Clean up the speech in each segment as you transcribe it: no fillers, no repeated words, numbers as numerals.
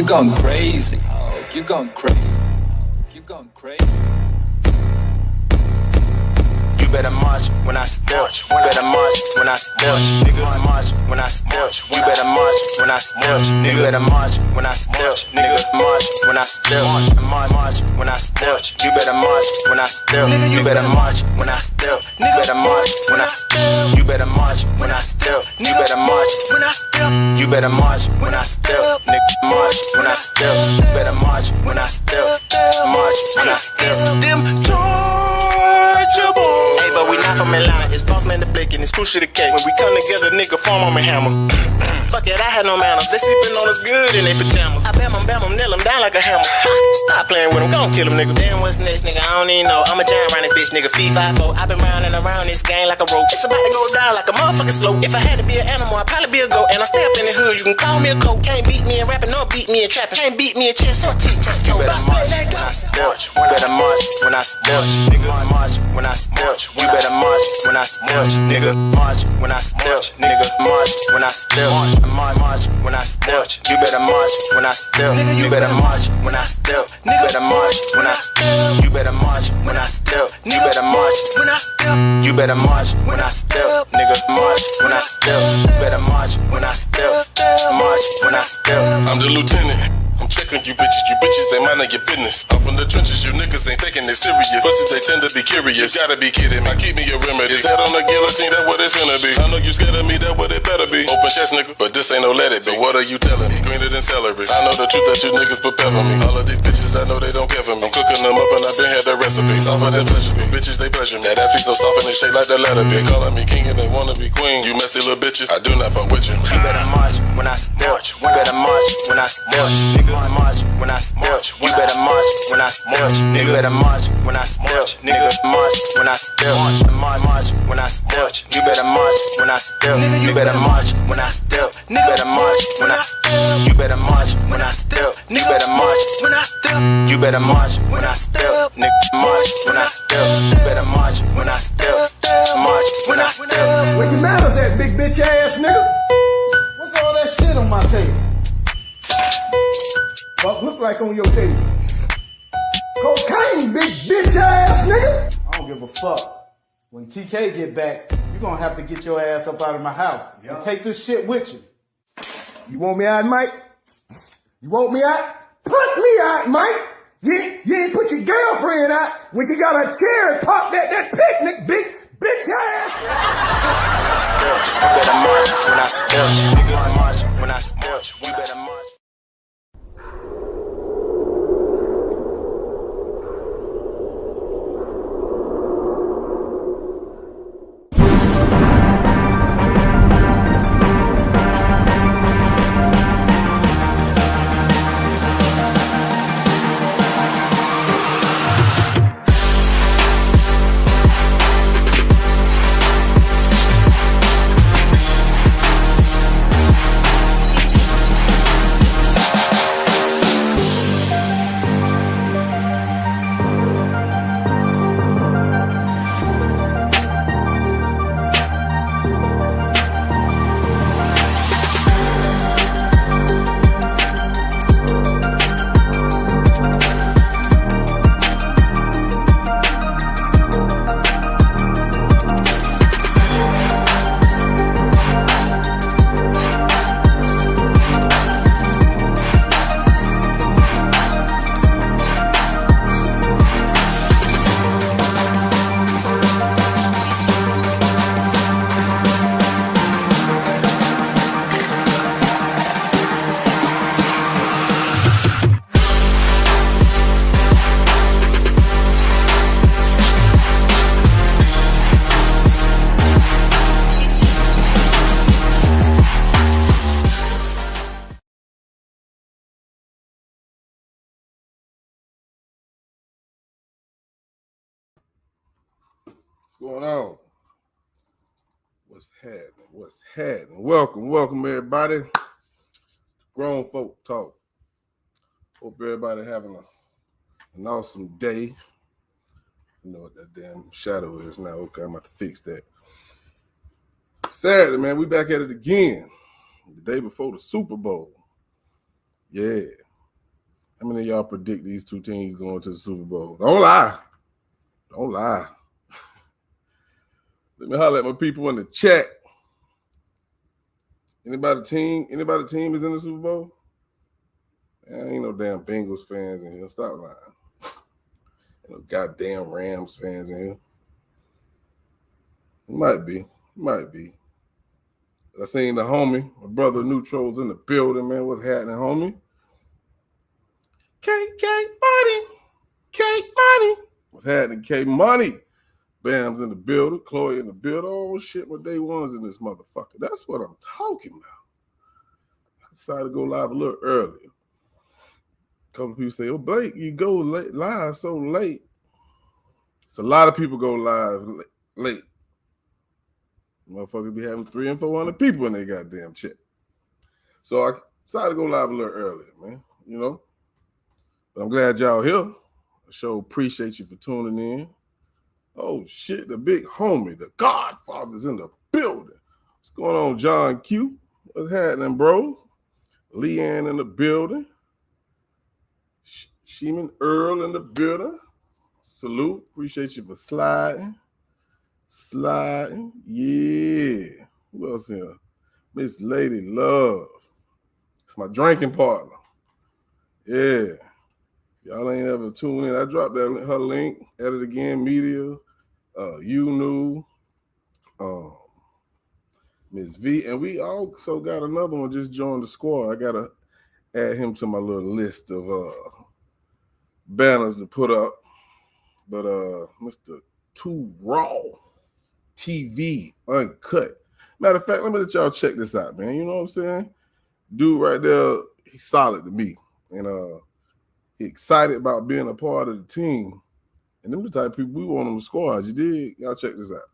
you're going crazy. Oh, you're going crazy. You're going crazy. You better march when I step. You better march when I step. Nigga, march when I step. You better march when I step. Nigga, better march when I step. Nigga, march when I step. March when I step. You better march when I step. You better march when I step. Nigga, better march when I step. You better march when I step. You better march when I step. You better march when I step. Nigga, march when I step. You better march when I step. March when I step. Them Georgia boys. Hey, but we not from Atlanta. It's Boss Man the Blick and it's Crucial the Cake. When we come together, nigga, form on me hammer. Fuck it, I had no manners. They sleeping on us good in they pajamas. I bam 'em, nail 'em down like a hammer. Stop playing with 'em, gon' kill 'em, nigga. Damn, what's next, nigga? I don't even know. I'm a giant around this bitch, nigga. Fee 5-4. I been round and around this game like a rope. It's about to go down like a motherfucking slope. If I had to be an animal, I'd probably be a goat. And I stay up in the hood, you can call me a coat. Can't beat me in rapping, nor beat me in trapping. Can't beat me in chess or tic-tac-toe. You better march when I step. You better march when I step. Nigga, march when I step. You better march when I step. Nigga, march when I step. Nigga, march when I step. March when I step. You better march when I step. You better march when I step. You better march when I step. You better march when I step. You better march when I step. You better march when I step. Nigga, march when I step. You better march when I step. March when I step. I'm the lieutenant. I'm checking you bitches ain't minding your business. I'm from the trenches, you niggas ain't taking it serious. Pussies, they tend to be curious. You gotta be kidding me, keep me a remedy. Is that on the guillotine, that what it finna be? I know you scared of me, that what it better be. Open chest, nigga, but this ain't no let it be. So what are you telling me? Greener than celery. I know the truth that you niggas prepare for me. All of these bitches, I know they don't care for me. I'm cooking them up and I been had the recipe. Softer than pleasure me, bitches, they pleasure me. That ass be so soft and they shake like the letter B. Calling me king and they wanna be queen. You messy little bitches, I do not fuck with you. You better march when I step. You better march when I step. Nigga, march when I step. You better march when I step. Nigga, better march when I step. Nigga, march when I step. March when I step. You better march when I step. You better march when I step. Nigga, better march when I step. You better march when I step. Nigga, better march when I step. You better march when I step. Nigga, march when I step. You better march when I step. March when I step. Where your manners at, big bitch ass nigga? What's all that shit on my table? What look like on your table? Cocaine, big bitch ass nigga. I don't give a fuck. When TK get back, you gonna have to get your ass up out of my house and take this shit with you. You want me out, Mike? You want me out? Put me out, Mike. You ain't put your girlfriend out when she got a chair and popped that picnic, big bitch ass. You better march when I step. Nigga, march when I step. You better march. What's going on? What's happening? Welcome everybody. Grown folk talk. Hope everybody having an awesome day. You know what that damn shadow is now. Okay, I'm about to fix that. Saturday, man, we back at it again. The day before the Super Bowl. Yeah, How many of y'all predict these two teams going to the Super Bowl? Don't lie. Don't lie. Let me holler at my people in the chat. Anybody team is in the Super Bowl? Ain't no damn Bengals fans in here. Stop lying. Ain't no goddamn Rams fans in here. Might be. I seen the homie, my brother Neutral's in the building, man. What's happening, homie? K-Money. What's happening, K-Money? Bam's in the building. Chloe in the building. Oh, shit, my day one's in this motherfucker. That's what I'm talking about. I decided to go live a little earlier. A couple of people say, oh, Blake, you go live so late. So a lot of people go live late. Motherfuckers be having 300 and 400 people in their goddamn chat. So I decided to go live a little earlier, man. You know? But I'm glad y'all here. I sure appreciate you for tuning in. Oh, shit, the big homie, the Godfather's in the building. What's going on, John Q? What's happening, bro? Leanne in the building. Sheeman Earl in the building. Salute. Appreciate you for sliding. Yeah. Who else here? Miss Lady Love. It's my drinking partner. Yeah. Y'all ain't ever tuned in. I dropped her link. At it again. Media. You knew. Miss V. And we also got another one just joined the squad. I gotta add him to my little list of banners to put up. But Mr. Too Raw TV Uncut. Matter of fact, let me let y'all check this out, man. You know what I'm saying? Dude right there, he's solid to me. And he excited about being a part of the team. And them the type of people we want on the squad. You dig? Y'all check this out.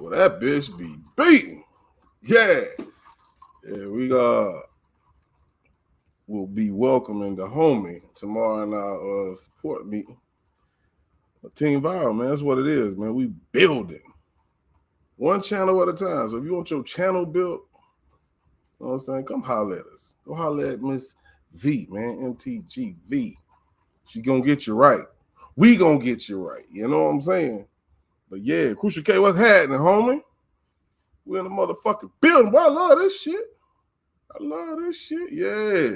Well, that bitch be beating. Yeah. We will be welcoming the homie tomorrow in our support meeting. Team Viral, man. That's what it is, man. We building. One channel at a time. So if you want your channel built, you know what I'm saying? Come holler at us. Go holler at Miss V, man. MTGV. She gonna get you right. We gonna get you right. You know what I'm saying? But yeah, Crucial K, what's happening, homie? We in the motherfucking building. Boy, I love this shit. Yeah.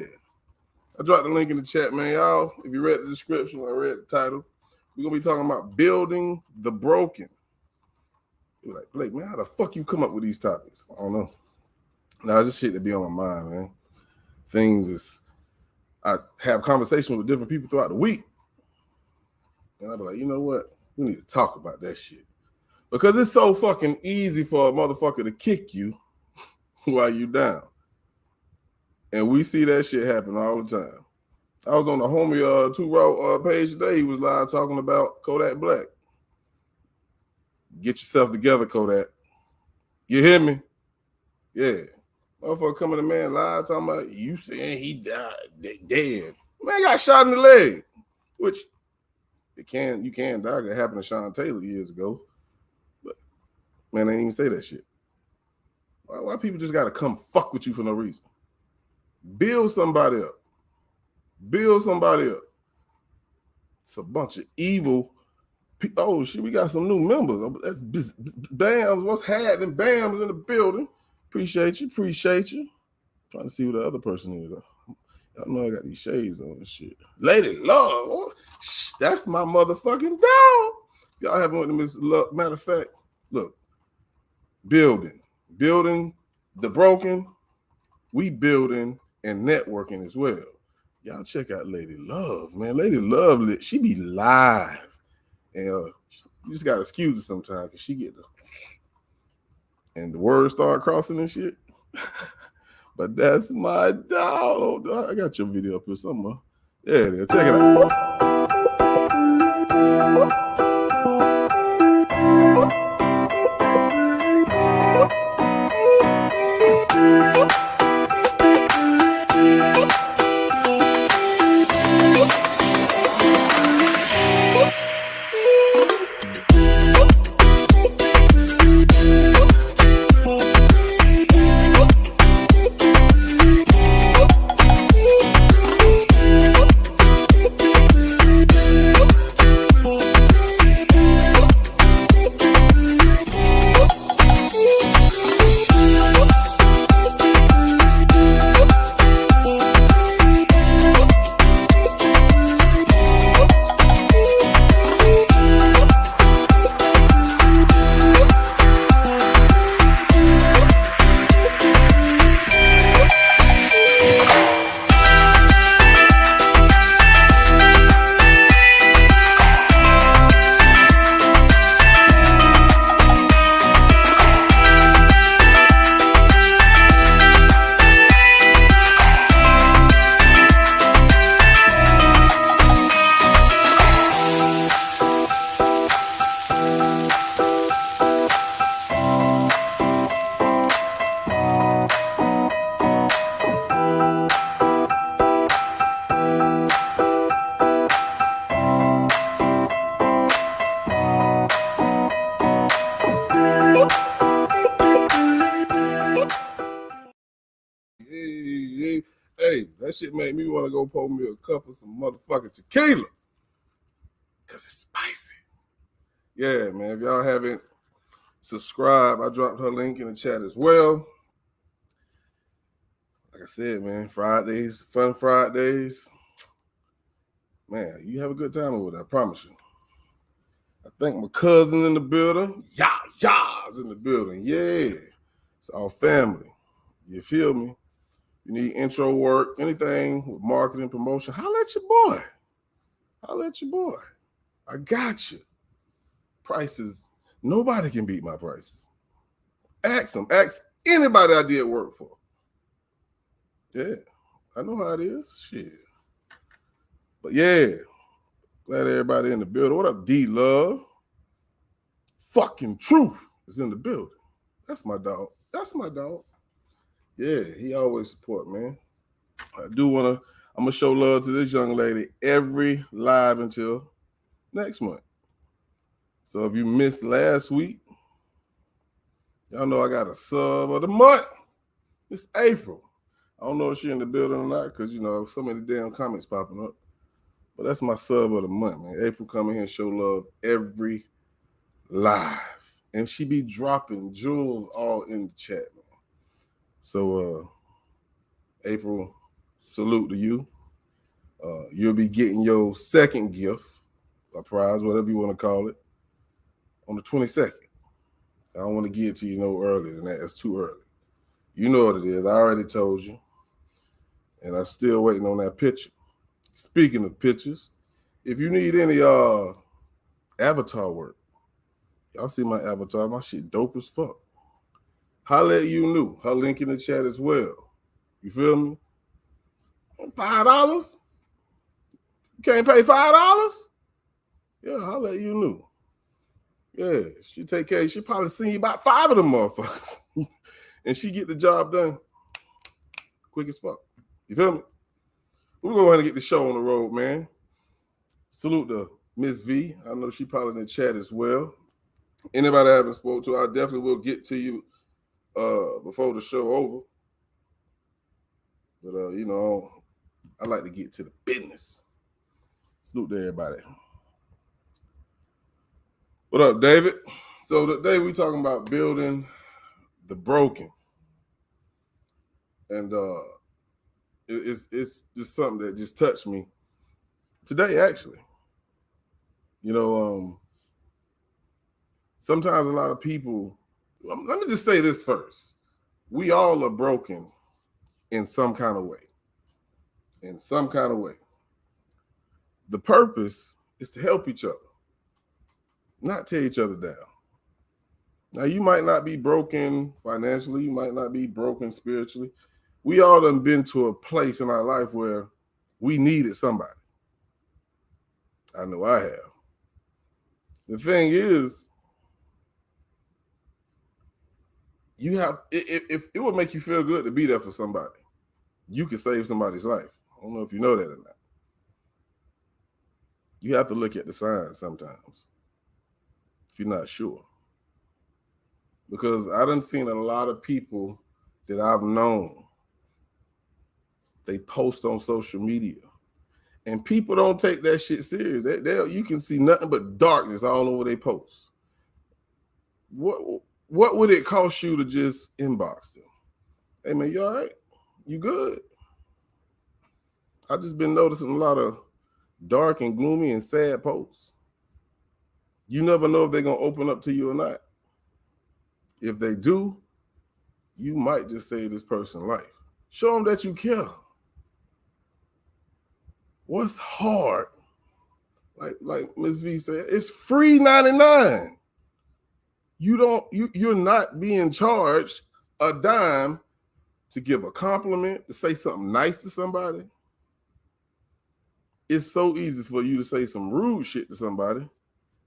I dropped the link in the chat, man. Y'all, if you read the description, I read the title. We're gonna be talking about building the broken. You're like, Blake, man, how the fuck you come up with these topics? I don't know. Nah, it's just shit that be on my mind, man. I have conversations with different people throughout the week. And I'll be like, you know what? We need to talk about that shit. Because it's so fucking easy for a motherfucker to kick you while you down. And we see that shit happen all the time. I was on the homie Too Raw page today. He was live talking about Kodak Black. Get yourself together, Kodak. You hear me? Yeah. Motherfucker coming to man live talking about you saying he died, dead. Man got shot in the leg, which you can die. That happened to Sean Taylor years ago. But man, they didn't even say that shit. Why people just gotta come fuck with you for no reason? Build somebody up. Build somebody up. It's a bunch of evil. Oh shit, we got some new members. That's Bams. What's happening? Bams in the building. Appreciate you. Trying to see who the other person is. Y'all know I got these shades on and shit. Lady Love. Oh, that's my motherfucking dog. Y'all haven't went to Miss Love. Matter of fact, look. Building the broken. We building and networking as well. Y'all check out Lady Love, man. Lady Love, she be live. And you just got to excuse her sometimes because she get and the words start crossing and shit. But that's my dog. I got your video up here somewhere. Yeah, it is. Check it out. Hey, that shit made me want to go pour me a cup of some motherfucking tequila. Because it's spicy. Yeah, man, if y'all haven't subscribed, I dropped her link in the chat as well. Like I said, man, Fridays, fun Fridays. Man, you have a good time over there, I promise you. I think my cousin in the building. Ya's in the building. Yeah. It's our family. You feel me? You need intro work, anything with marketing, promotion, holla at your boy. Holla at your boy. I got you. Prices, nobody can beat my prices. Ask them. Ask anybody I did work for. Yeah, I know how it is. Shit. But yeah, glad everybody in the building. What up, D-Love? Fucking Truth is in the building. That's my dog. Yeah, he always support, man. I'm going to show love to this young lady every live until next month. So if you missed last week, y'all know I got a sub of the month. It's April. I don't know if she's in the building or not because, so many damn comments popping up. But that's my sub of the month, man. April coming here and show love every live. And she be dropping jewels all in the chat, man. So, April, salute to you. You'll be getting your second gift, a prize, whatever you want to call it, on the 22nd. I don't want to give it to you no earlier than that. It's too early. You know what it is. I already told you. And I'm still waiting on that picture. Speaking of pictures, if you need any avatar work, y'all see my avatar. My shit dope as fuck. Holla at you new. Her link in the chat as well. You feel me? $5? You can't pay $5? Yeah, holla at you new. Yeah, she take care. She probably seen you about 5 of them motherfuckers. And she get the job done. Quick as fuck. You feel me? We're going to go ahead and get the show on the road, man. Salute to Miss V. I know she probably in the chat as well. Anybody I haven't spoke to, I definitely will get to you before the show over. But, you know, I like to get to the business. Salute to everybody. What up, David? So today we talking about building the broken. And it's just something that just touched me today, actually. You know, sometimes a lot of people, let me just say this first. We all are broken in some kind of way. In some kind of way. The purpose is to help each other, not tear each other down. Now, you might not be broken financially. You might not be broken spiritually. We all done been to a place in our life where we needed somebody. I know I have. The thing is, you have, if it would make you feel good to be there for somebody, you could save somebody's life. I don't know if you know that or not. You have to look at the signs sometimes if you're not sure. Because I done seen a lot of people that I've known, they post on social media. And people don't take that shit serious. You can see nothing but darkness all over their posts. What would it cost you to just inbox them? Hey, man, you all right? You good? I've just been noticing a lot of dark and gloomy and sad posts. You never know if they're going to open up to you or not. If they do, you might just save this person's life. Show them that you care. What's hard? Like Ms. V said, it's free 99. You're not being charged a dime to give a compliment, to say something nice to somebody. It's so easy for you to say some rude shit to somebody,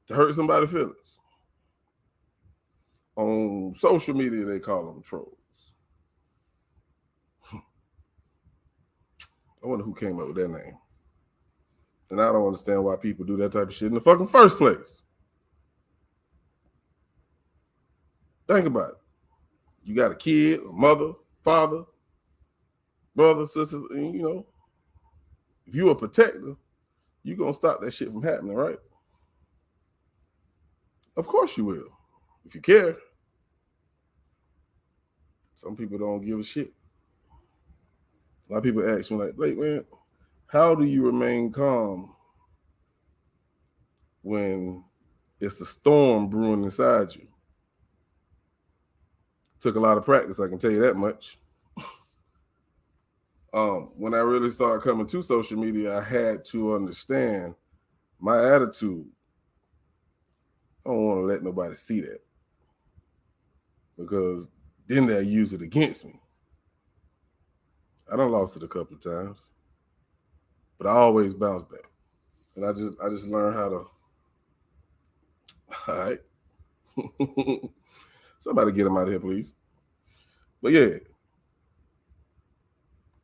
to hurt somebody's feelings. On social media, they call them trolls. I wonder who came up with that name. And I don't understand why people do that type of shit in the fucking first place. Think about it. You got a kid, a mother, father, brother, sister, and you know, if you're a protector, you're going to stop that shit from happening, right? Of course you will, if you care. Some people don't give a shit. A lot of people ask me, like, Blake, man, how do you remain calm when it's a storm brewing inside you? Took a lot of practice, I can tell you that much. When I really started coming to social media, I had to understand my attitude. I don't want to let nobody see that, because then they'll use it against me. I done lost it a couple of times, but I always bounce back. And I just learned how to, all right. Somebody get him out of here, please. But yeah,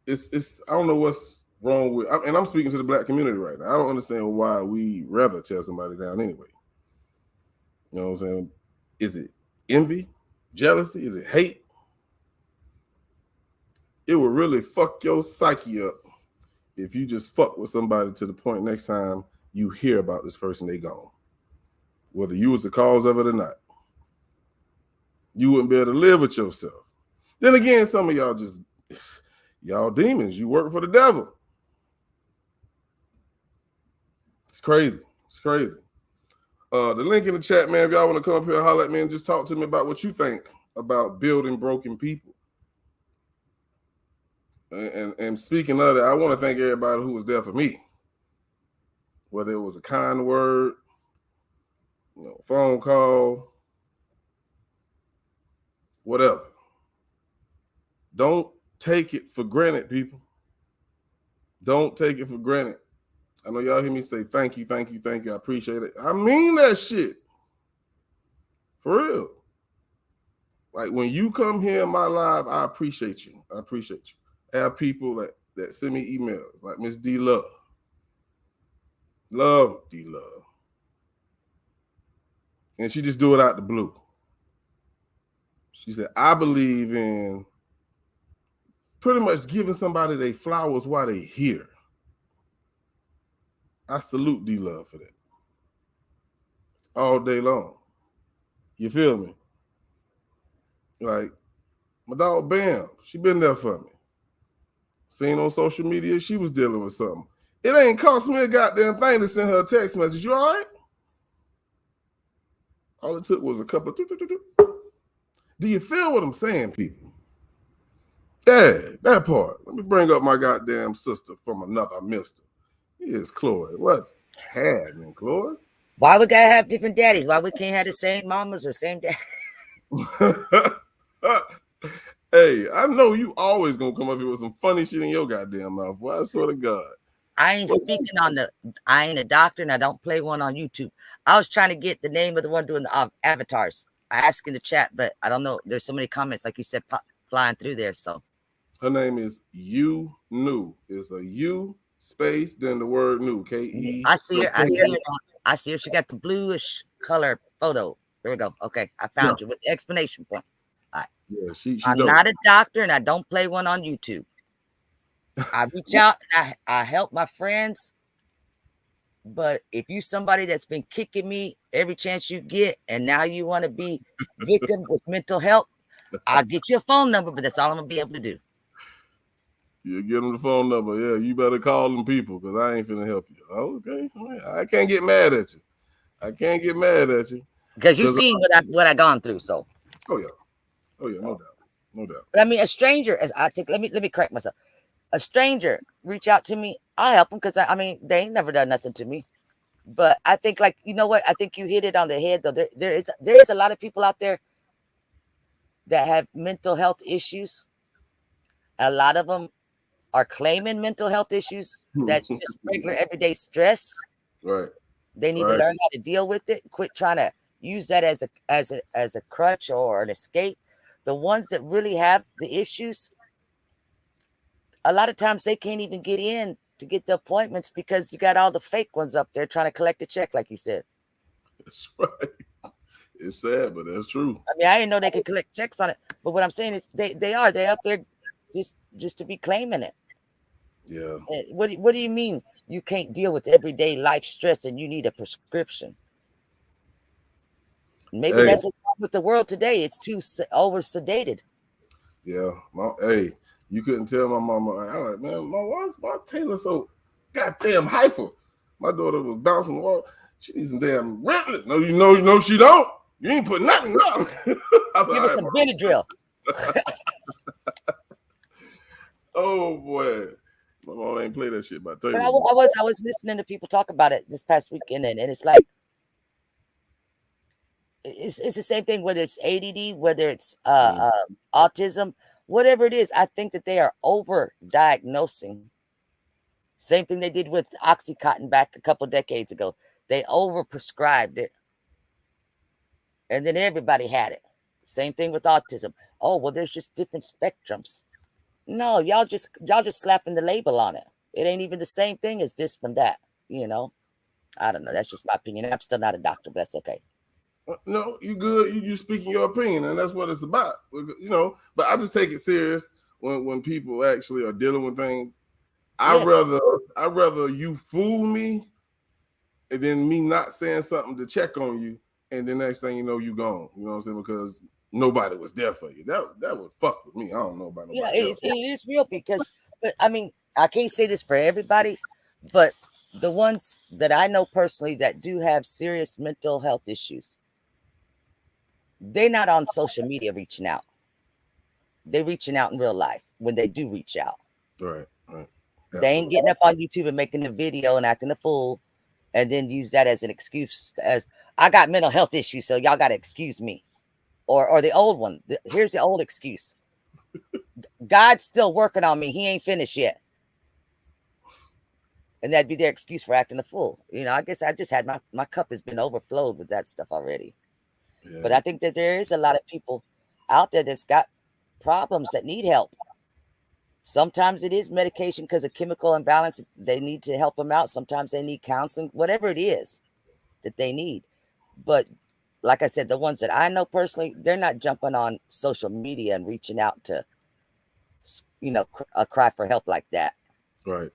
it's I don't know what's wrong with, and I'm speaking to the black community right now. I don't understand why we rather tear somebody down anyway. You know what I'm saying? Is it envy, jealousy? Is it hate? It will really fuck your psyche up if you just fuck with somebody to the point next time you hear about this person, they gone. Whether you was the cause of it or not. You wouldn't be able to live with yourself. Then again, some of y'all y'all demons. You work for the devil. It's crazy. It's crazy. The link in the chat, man, if y'all want to come up here and holler at me and just talk to me about what you think about building broken people. And speaking of that, I want to thank everybody who was there for me. Whether it was a kind word, you know, phone call, whatever. Don't take it for granted, people. Don't take it for granted. I know y'all hear me say thank you, thank you, thank you. I appreciate it. I mean that shit. For real. Like when you come here in my live, I appreciate you. I appreciate you. have people that send me emails like Miss D Love. Love D Love. And she just do it out the blue. She said, I believe in pretty much giving somebody their flowers while they here. I salute D Love for that. All day long. You feel me? Like, my dog Bam, she been there for me. Seen on social media, she was dealing with something. It ain't cost me a goddamn thing to send her a text message. You all right? All it took was a couple of Do you feel what I'm saying, people? Yeah, that part. Let me bring up my goddamn sister from another mister. Here's Chloe. What's happening, Chloe? Why we gotta have different daddies? Why we can't have the same mamas or same dad? Hey, I know you always gonna come up here with some funny shit in your goddamn mouth. Boy, I swear to God. I ain't speaking on I ain't a doctor and I don't play one on YouTube. I was trying to get the name of the one doing the avatars. I asked in the chat, but I don't know. There's so many comments, like you said, flying through there. So her name is U New. It's a U space, then the word new. K-E. I see her. I see her. She got the bluish color photo. There we go. Okay, I found you with the explanation point. All right. Yeah, she I'm dope. not a doctor and I don't play one on YouTube. I reach out and I help my friends. But if you somebody that's been kicking me every chance you get, and now you want to be victim with mental health, I'll get you a phone number, but that's all I'm gonna be able to do. You get them the phone number. Yeah, you better call them people because I ain't finna help you. Okay, I can't get mad at you. I can't get mad at you because you seen what I gone through. So, oh yeah, no doubt. But I mean, a stranger. Let me correct myself. A stranger reach out to me, I help them because I mean they ain't never done nothing to me. But I think, like, you know what? I think you hit it on the head though. There is a lot of people out there that have mental health issues. A lot of them are claiming mental health issues. That's just regular everyday stress. Right. They need to learn how to deal with it. Quit trying to use that as a crutch or an escape. The ones that really have the issues, a lot of times they can't even get in to get the appointments because you got all the fake ones up there trying to collect a check, like you said. That's right. It's sad, but that's true. I mean, I didn't know they could collect checks on it, but what I'm saying is they're up there just to be claiming it. Yeah. What do you mean you can't deal with everyday life stress and you need a prescription? Maybe that's what's wrong with the world today. It's too over sedated. Yeah. You couldn't tell my mama. I was like, man, why Taylor so goddamn hyper? My daughter was bouncing the wall. She needs some damn Ritalin. No, you know she don't. You ain't put nothing on. Give us some Benadryl. Oh boy. My mom ain't play that shit by Taylor. But I was listening to people talk about it this past weekend, and it's like it's the same thing, whether it's ADD, whether it's autism, whatever it is. I think that they are over diagnosing. Same thing they did with Oxycontin back a couple decades ago. They over prescribed it, and then everybody had it. Same thing with autism. Oh well, there's just different spectrums. No, y'all just slapping the label on it. It ain't even the same thing as this from that. You know, I don't know. That's just my opinion. I'm still not a doctor, but that's okay. No, you good. You speaking your opinion, and that's what it's about. You know, but I just take it serious when people actually are dealing with things. I'd rather you fool me, and then me not saying something to check on you, and then next thing you know, you gone. You know what I'm saying? Because nobody was there for you. That would fuck with me. I don't know about nobody else. It is real because, but I mean, I can't say this for everybody, but the ones that I know personally that do have serious mental health issues, they're not on social media reaching out. They're reaching out in real life when they do reach out. Right. They ain't getting up on YouTube and making a video and acting a fool and then use that as an excuse as I got mental health issues, so y'all got to excuse me. Or the old one. Here's the old excuse. God's still working on me. He ain't finished yet. And that'd be their excuse for acting a fool. You know, I guess I just had my cup has been overflowed with that stuff already. Yeah. But I think that there is a lot of people out there that's got problems that need help. Sometimes it is medication because of chemical imbalance. They need to help them out. Sometimes they need counseling, whatever it is that they need. But like I said, the ones that I know personally, they're not jumping on social media and reaching out to, a cry for help like that. Right.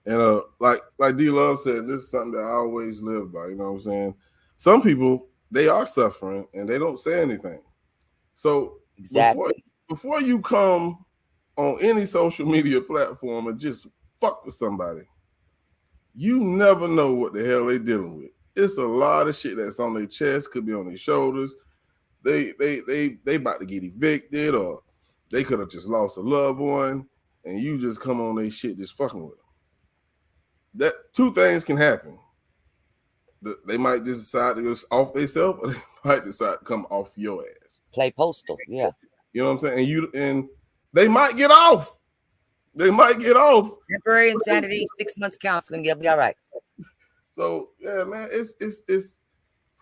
And like D Love said, this is something that I always live by. You know what I'm saying? Some people, they are suffering and they don't say anything. So exactly before you come on any social media platform and just fuck with somebody, you never know what the hell they dealing with. It's a lot of shit that's on their chest, could be on their shoulders. They about to get evicted, or they could have just lost a loved one, and you just come on their shit just fucking with them. That two things can happen. They might just decide to go off themselves, or they might decide to come off your ass. Play postal, yeah. You know what I'm saying? And they might get off. They might get off. Temporary insanity, 6 months counseling, you'll be all right. So yeah, man, it's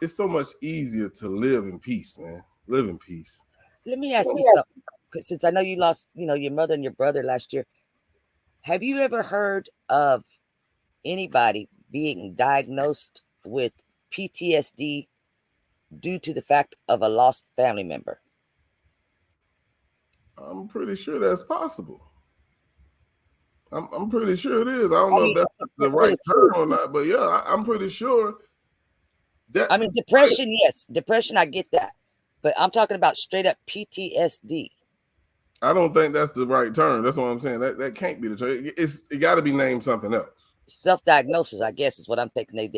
so much easier to live in peace, man. Live in peace. Let me ask you something. Since I know you lost, your mother and your brother last year, have you ever heard of anybody being diagnosed with PTSD due to the fact of a lost family member? I'm pretty sure that's possible. I'm pretty sure it is. I don't know if that's the right term or not, but yeah, I'm pretty sure that. I mean, depression, yes. Depression, I get that. But I'm talking about straight up PTSD. I don't think that's the right term. That's what I'm saying. That can't be the term. It got to be named something else. Self-diagnosis, I guess, is what I'm thinking they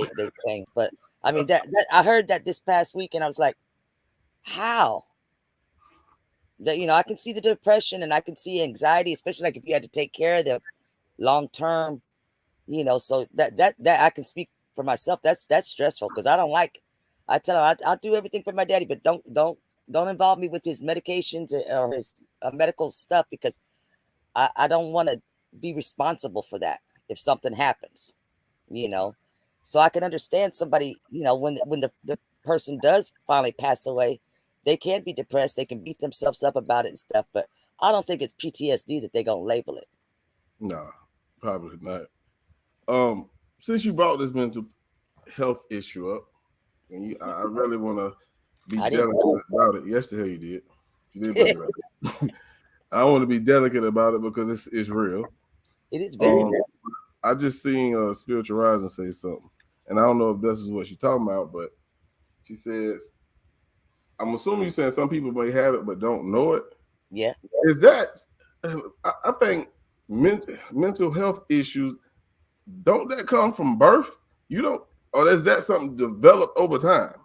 saying. But I mean, that I heard that this past week, and I was like, how? That I can see the depression and I can see anxiety, especially like if you had to take care of them long term. So that I can speak for myself. That's stressful because I don't like it. I tell him I'll do everything for my daddy, but don't involve me with his medications or his medical stuff, because I don't want to be responsible for that if something happens. So I can understand somebody, when the person does finally pass away, they can be depressed, they can beat themselves up about it and stuff, but I don't think it's PTSD that they're gonna label it. Nah, probably not. Since you brought this mental health issue up, and I really want to be delicate about it. Yes, the hell you did. You did bring it up. I want to be delicate about it because it's real. It is very real. I just seen Spiritual Rising say something, and I don't know if this is what she's talking about, but she says, I'm assuming you're saying some people may have it but don't know it. Yeah. Is that, I think mental health issues, don't that come from birth? You don't, or is that something developed over time?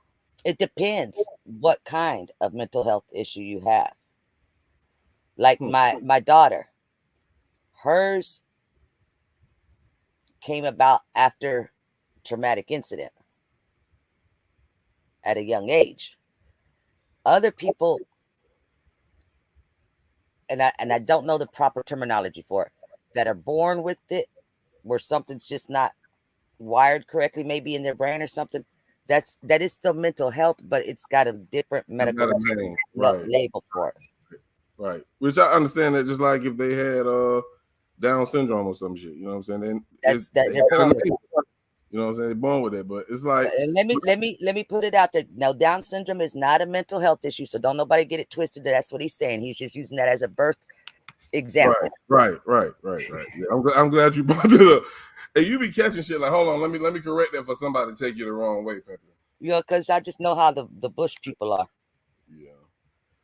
It depends what kind of mental health issue you have. Like my daughter, hers came about after traumatic incident at a young age. Other people, and I don't know the proper terminology for it, that are born with it, where something's just not wired correctly, maybe in their brain or something. That is still mental health, but it's got a different medical label for it. Right. Which I understand that, just like if they had Down syndrome or some shit, you know what I'm saying? Then you know what I'm saying? They're born with it, but it's like. And let me put it out there. Now, Down syndrome is not a mental health issue, so don't nobody get it twisted. That's what he's saying. He's just using that as a birth example. Right. Yeah, I'm glad you brought it up. Hey, you be catching shit like, hold on, let me correct that for somebody to take you the wrong way, Pepe. Yeah, because I just know how the Bush people are. Yeah.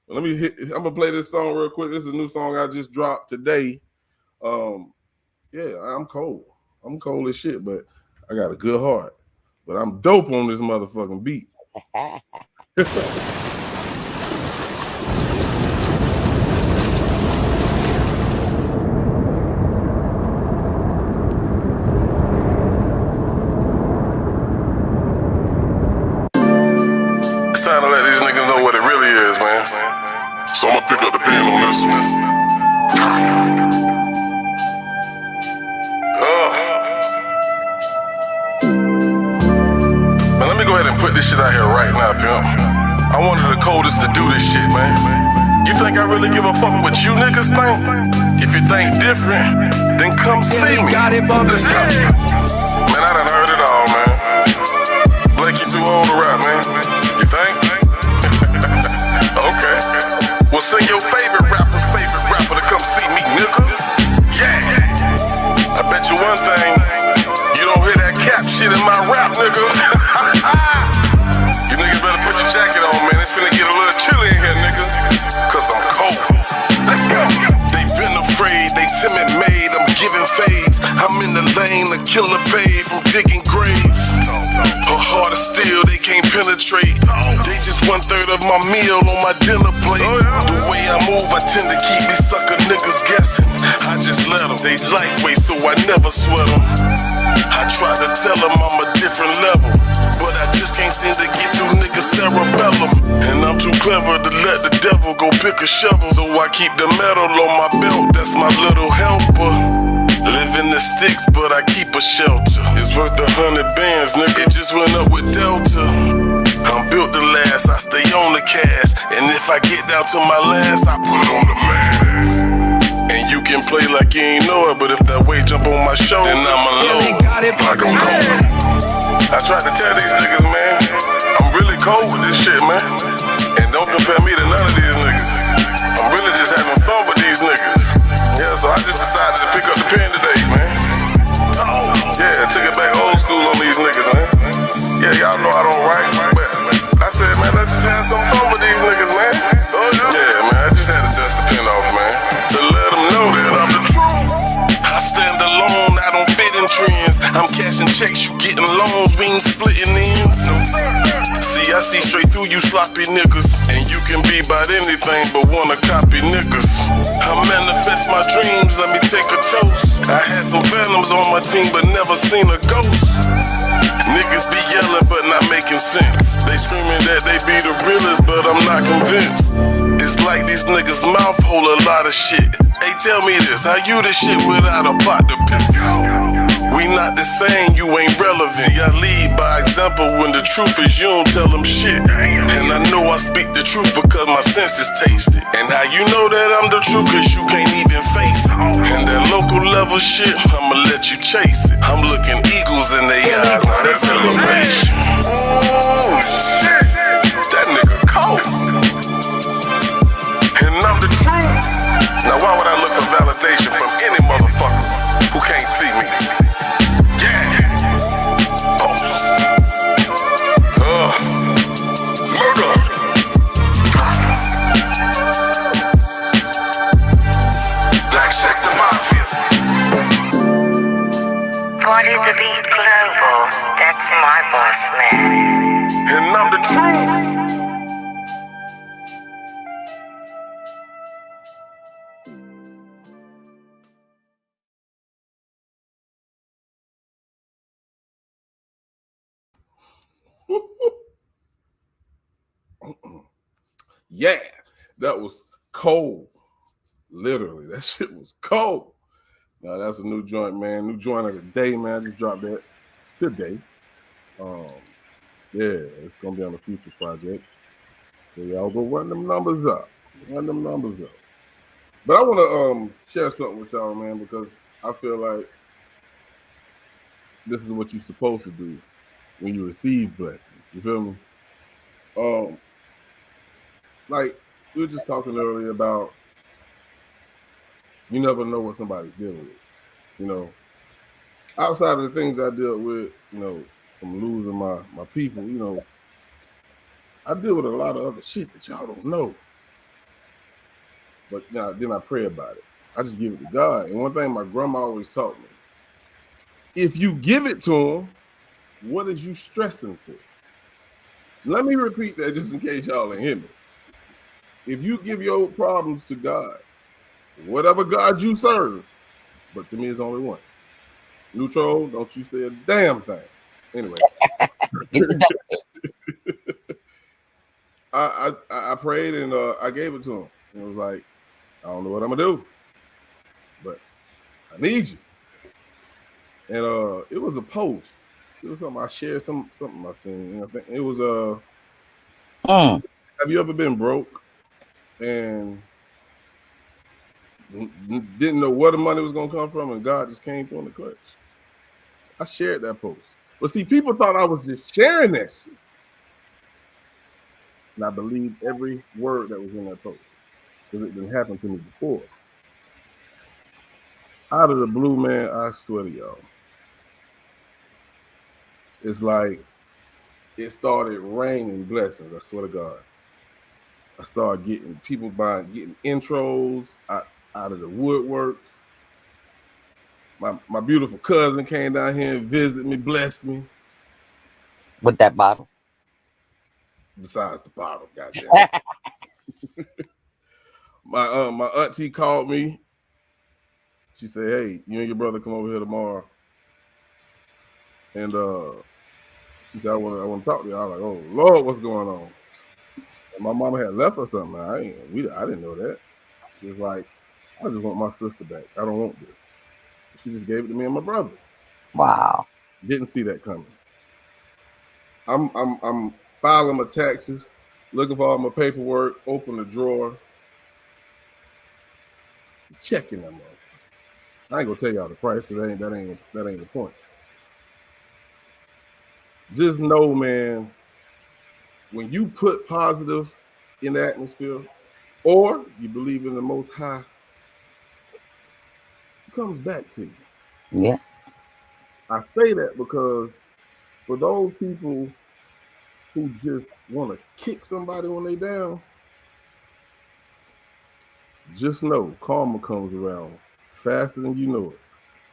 Well, I'm gonna play this song real quick. This is a new song I just dropped today. Yeah, I'm cold. I'm cold as shit, but I got a good heart. But I'm dope on this motherfucking beat. It's time to let these niggas know what it really is, man. So I'ma pick up the pen on this one. Now let me go ahead and put this shit out here right now, pimp. I'm one of the coldest to do this shit, man. You think I really give a fuck what you niggas think? If you think different, then come see me. Let's go. Man, I done heard it all, man. Blake, you too old to rap, man. You think? Okay. Well, sing your favorite rapper's favorite rapper to come see me, nigga. Yeah. I bet you one thing, you don't hear that cap shit in my rap, nigga. You niggas better put your jacket on, man. It's finna get a little chilly in here, nigga. Cause I'm cold. Let's go. They been afraid, they timid made. I'm giving fades. I'm in the lane, the killer paid from digging graves. Her heart is steel, they can't penetrate. They just 1/3 of my meal on my dinner plate. The way I move, I tend to keep these sucker niggas guessing. I just let them, they lightweight, so I never sweat them. I try to tell them I'm a different level, but I just can't seem to get through niggas' cerebellum. And I'm too clever to let the devil go pick a shovel, so I keep the metal on my belt, that's my little helper. Live in the sticks, but I keep a shelter. It's worth 100 bands, nigga. It just went up with Delta. I'm built to last, I stay on the cash. And if I get down to my last, I put on the mask. And you can play like you ain't know it, but if that weight jump on my shoulder, then I'm alone. Like I'm cold. I tried to tell these niggas, man, I'm really cold with this shit, man. And don't compare me to none of these niggas. I'm really just having fun with these niggas. Yeah, so I just decided to pick up the pen today, man. Yeah, took it back old school on these niggas, man. Yeah, y'all know I don't write, but I said, man, let's just have some fun with these niggas, man. Yeah, man, I just had to dust the pen off, man, to let them know that I'm the truth. I stand alone, I don't fit in trends. I'm cashing checks, you getting loans, we ain't splitting ends. See, I see straight through you sloppy niggas, and you can be about anything but wanna copy niggas. I manifest my dreams, let me take a toast. I had some phantoms on my team, but never seen a ghost. Niggas be yelling, but not making sense. They screaming that they be the realest, but I'm not convinced. It's like these niggas' mouth hold a lot of shit. Hey, tell me this, how you this shit without a pot to piss? We not the same, you ain't relevant. See, I lead by example when the truth is you don't tell them shit. And I know I speak the truth because my senses taste it. And how you know that I'm the truth, cause you can't even face it. And that local level shit, I'ma let you chase it. I'm looking eagles in their eyes, now that's elevation. Oh shit, that nigga cold. And I'm the truth. Now why would I look for validation from any motherfucker who can't see me? Murder. Black Sector Mafia. Party the Beat Global. That's my boss man. And I'm the truth. Yeah, that was cold. Literally, that shit was cold. Now that's a new joint, man. New joint of the day, man. I just dropped that today. Yeah, it's gonna be on the future project. So y'all go run them numbers up. Run them numbers up. But I want to share something with y'all, man, because I feel like this is what you're supposed to do when you receive blessings. You feel me? Like we were just talking earlier about you never know what somebody's dealing with. You know, outside of the things I dealt with, you know, from losing my people, you know, I deal with a lot of other shit that y'all don't know. But then I pray about it. I just give it to God. And one thing my grandma always taught me, if you give it to him, what is you stressing for? Let me repeat that just in case y'all ain't hear me. If you give your problems to God, whatever God you serve, but to me it's only one. Neutral, don't you say a damn thing. Anyway. I prayed and I gave it to him. And it was like, I don't know what I'm gonna do, but I need you. And it was a post. It was something I shared, something I seen. And I think it was Have you ever been broke and didn't know where the money was gonna come from, and God just came through in the clutch? I shared that post, but see, people thought I was just sharing that shit, and I believed every word that was in that post because it didn't happen to me before. Out of the blue, man, I swear to y'all, it's like it started raining blessings. I swear to God. I started getting people getting intros out of the woodworks. My beautiful cousin came down here and visited me, blessed me. With that bottle. Besides the bottle, goddamn. my auntie called me. She said, "Hey, you and your brother come over here tomorrow." And she said, "I want to talk to you." I was like, "Oh Lord, what's going on?" And my mama had left or something. I didn't know that. She was like, "I just want my sister back. I don't want this." She just gave it to me and my brother. Wow. Didn't see that coming. I'm filing my taxes, looking for all my paperwork, open the drawer. Checking them up. I ain't gonna tell y'all the price because that ain't the point. Just know, man, when you put positive in the atmosphere, or you believe in the Most High, it comes back to you. Yeah. I say that because for those people who just want to kick somebody when they down, just know karma comes around faster than you know it.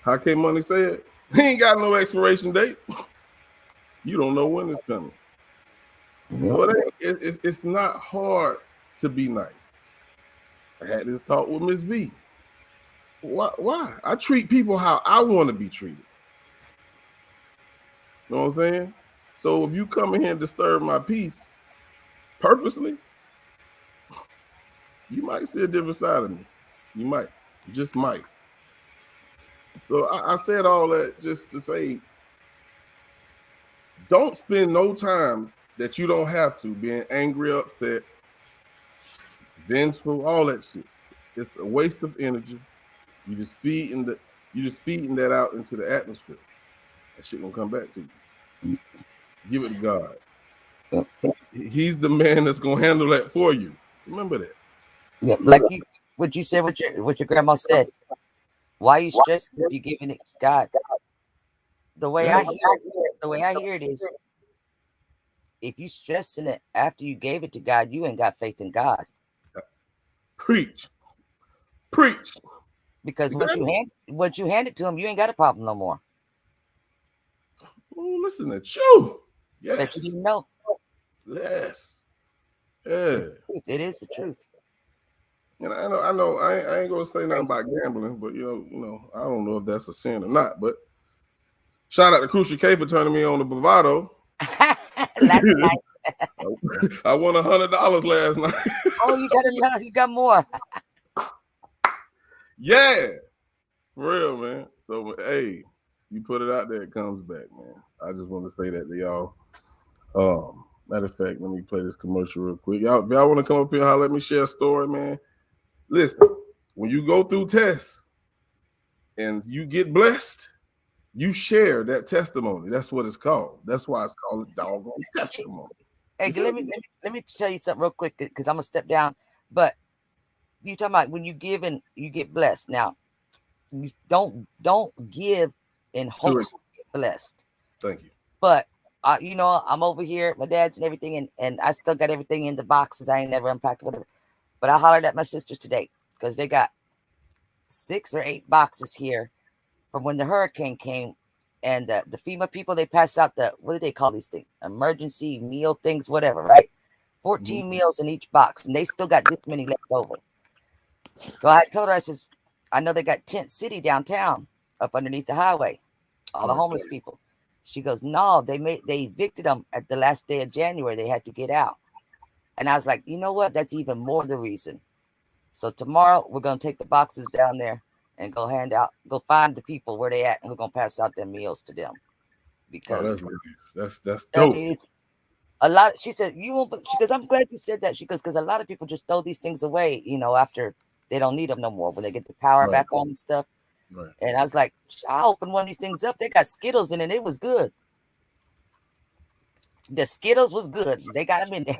How can Money say it? He ain't got no expiration date. You don't know when it's coming. Yeah. So it's not hard to be nice. I had this talk with Miss V. Why? I treat people how I want to be treated. You know what I'm saying? So if you come in here and disturb my peace purposely, you might see a different side of me. You might. You just might. So I said all that just to say, don't spend no time that you don't have to being angry, upset, vengeful, all that shit. It's a waste of energy. You just feeding that out into the atmosphere. That shit gonna come back to you. Give it to God. Yeah. He's the man that's gonna handle that for you. Remember that. Yeah. Like what you said, what your grandma said. Why are you stressing if you're giving it to God? The way I hear it is, if you stressing it after you gave it to God, you ain't got faith in God. Preach. Because exactly. once you hand it to him, you ain't got a problem no more. Oh, listen at you. Yes. That you didn't know. Yes. Yeah. It is the truth. And I know. I ain't gonna say nothing about gambling, but you know, I don't know if that's a sin or not. But shout out to Crucial K for turning me on to Bravado. Last night. I won $100 last night. Oh, you got more. Yeah, for real, man. So hey, you put it out there, it comes back, man. I just want to say that to y'all. Matter of fact, let me play this commercial real quick. Y'all, if y'all want to come up here, let me share a story, man. Listen, when you go through tests and you get blessed, you share that testimony. That's what it's called. That's why it's called a doggone testimony. Hey, let me tell you something real quick because I'm gonna step down. But you talking about when you give and you get blessed. Now, you don't give in hopes to get blessed. Thank you. But I'm over here at my dad's and everything, and I still got everything in the boxes. I ain't never unpacked whatever. But I hollered at my sisters today because they got 6 or 8 boxes here from when the hurricane came. And the FEMA people, they pass out what do they call these things? Emergency meal things, whatever, right? 14 meals in each box, and they still got this many left over. So I told her, I says, I know they got Tent City downtown up underneath the highway, all the homeless people. She goes, no, they evicted them at the last day of January. They had to get out. And I was like, you know what? That's even more the reason. So tomorrow we're going to take the boxes down there and go find the people where they at, and we're going to pass out their meals to them. Because that's dope. a lot. She said, "You won't." She goes, "I'm glad you said that." She goes, "Because a lot of people just throw these things away, after they don't need them no more when they get the power back on and stuff." Right. And I was like, I opened one of these things up. They got Skittles in it. It was good. The Skittles was good. They got them in there,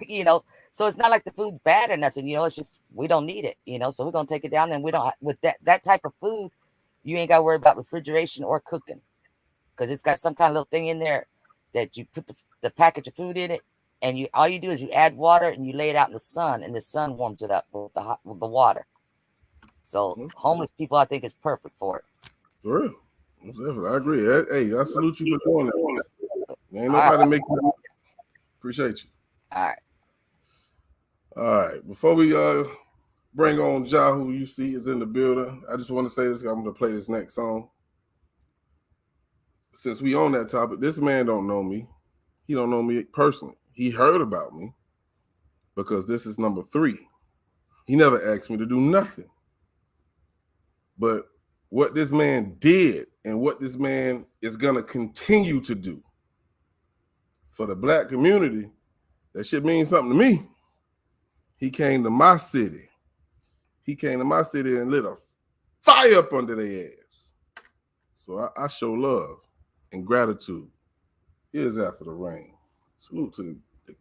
So it's not like the food's bad or nothing, It's just we don't need it, So we're gonna take it down. And we don't with that type of food. You ain't got to worry about refrigeration or cooking because it's got some kind of little thing in there that you put the package of food in it, and all you do is you add water and you lay it out in the sun, and the sun warms it up with the water. So homeless people, I think, is perfect for it. For real. Definitely. I agree. Hey, I salute you for doing that. Ain't nobody make you. Appreciate you. All right. Before we bring on Ja, who you see is in the building, I just want to say this. I'm going to play this next song. Since we on that topic, this man don't know me. He don't know me personally. He heard about me because this is number 3. He never asked me to do nothing. But what this man did and what this man is going to continue to do for the black community, that shit means something to me. He came to my city. He came to my city and lit a fire up under their ass. So I show love and gratitude. Here's After the Rain. Salute to the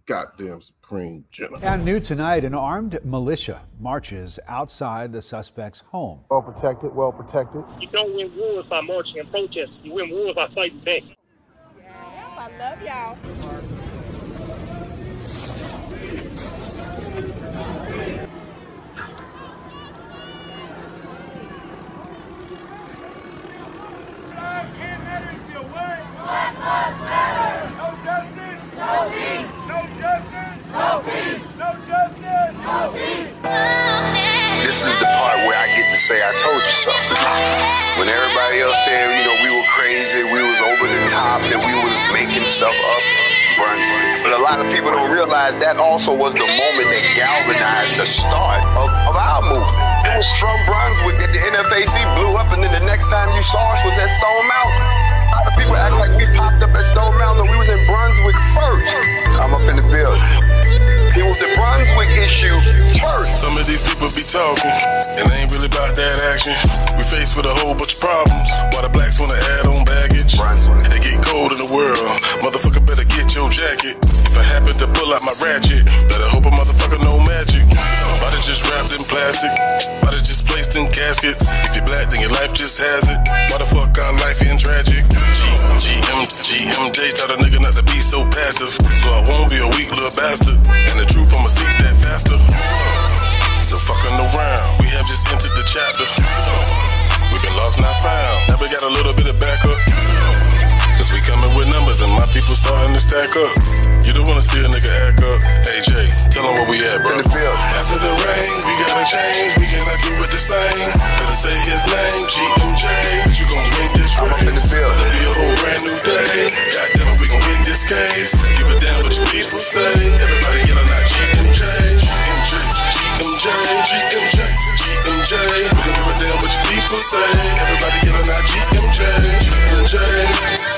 goddamn Supreme General. And new tonight, an armed militia marches outside the suspect's home. Well protected, well protected. You don't win wars by marching and protesting. You win wars by fighting back. Yeah, I love y'all. This is the part where I get to say I told you so. When everybody else said, we were crazy, we was over the top, that we was making stuff up, but a lot of people don't realize that also was the moment that galvanized the start of our movement. It was from Brunswick that the NFAC blew up, and then the next time you saw us was at Stone Mountain. A lot of people act like we popped up at Stone Mountain, we was in Brunswick first. I'm up in the building. It was the Brunswick issue first. Some of these people be talking, and they ain't really about that action. We faced with a whole bunch of problems, while the blacks wanna add on baggage. It get cold in the world, motherfucker better get your jacket. If I happen to pull out my ratchet, better hope a motherfucker know magic. Body just wrapped in plastic, body just placed in caskets. If you're black, then your life just has it. Why the fuck our life ain't tragic? GMJ taught a nigga not to be so passive, so I won't be a weak little bastard. And the truth, I'ma seek that faster. No fucking around, we have just entered the chapter. We've been lost, not found. Now we got a little bit of backup, cause we coming with numbers and my people starting to stack up. You don't wanna see a nigga act up. Hey Jay, tell them where we at, bro. After the rain, we gotta change. We cannot do it the same. Better say his name, GMJ. But you gon' win this race. It'll be a whole brand new day. Goddamn it, we gon' win this case. Give a damn what your people say. Everybody yelling out GMJ, GMJ, GMJ, GMJ, GMJ. We don't give a damn what your people say. Everybody yelling out GMJ, GMJ.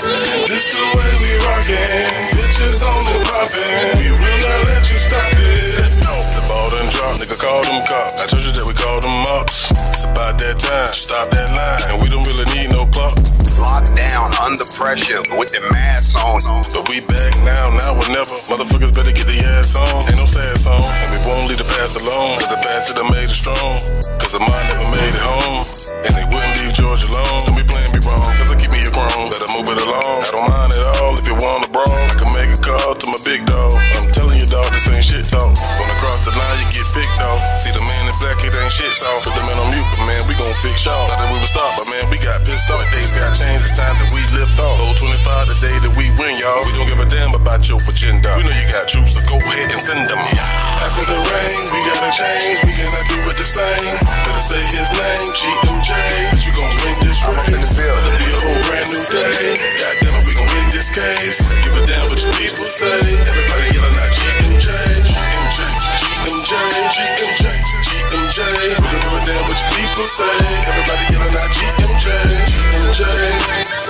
And this the way we rockin'. Bitches on the poppin'. We will not let you stop it. Let's go. The ball done drop. Nigga called them cops. I told you that we called them ups. It's about that time. Stop that line. And we don't really need no clock. Locked down, under pressure, with the masks on. But we back now or never. Motherfuckers better get their ass on. Ain't no sad song. And we won't leave the past alone. Cause the past that made it strong. Cause the mind never made it home. And they wouldn't leave Georgia alone. Don't be playing me wrong. Cause I keep me a chrome. Better move it along. I don't mind at all if you want a brawl. I can make a call to my big dog. I'm telling you, dog, this ain't shit talk. Wanna cross the line, you get picked off. See the man in black, it ain't shit soft. Put the man on mute, but man, we gon' fix y'all. Thought that we would stop, but man, we got pissed off. Days got changed, it's time that we lift off. Low 25 the day that we win, y'all. We don't give a damn about your agenda. We know you got troops, so go ahead and send them. After the rain, we gotta change. We cannot do it the same. Better say his name, GMJ. But you gon' win this race. It'll be a whole brand new day. Goddamn it, we gon' win this case. Give a damn what your people say. Everybody yelling out GMJ, GMJ, GMJ, GMJ, GMJ. We don't give a damn what your people say. Everybody yelling out GMJ, GMJ.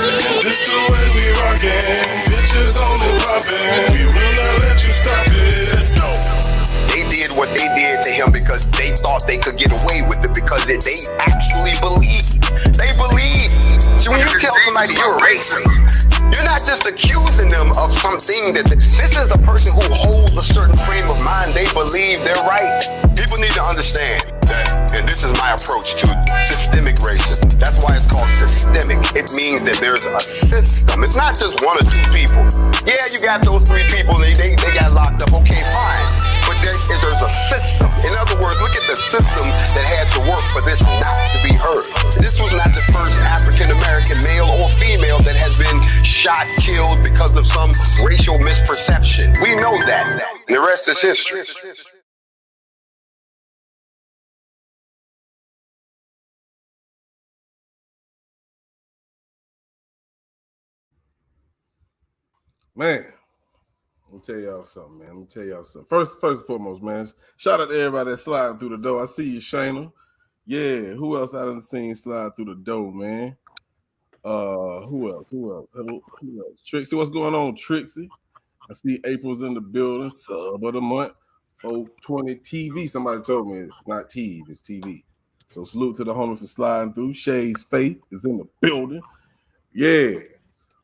And this the way we rockin'. Bitches on the poppin'. We will not let you stop. because they actually believe. They believe. So when you tell somebody you're racist, you're not just accusing them of something that this is a person who holds a certain frame of mind. They believe they're right. People need to understand that, and this is my approach to systemic racism. That's why it's called systemic. It means that there's a system. It's not just one or two people. Yeah, you got those three people, they got locked up. Okay, fine. But there's a system. In other words, look at the system that had to work for this not to be heard. This was not the first African-American male or female that has been shot, killed because of some racial misperception. We know that. And the rest is history. Man, let me tell y'all something, man. Let me tell y'all something. First and foremost, man, shout out to everybody that's sliding through the door. I see you, Shayna. Yeah, who else I done seen slide through the door, man? Who else? Trixie, what's going on, Trixie? I see April's in the building. Sub of the month, 420 TV. Somebody told me it's not TV, it's TV. So salute to the homies for sliding through. Shay's Faith is in the building. Yeah.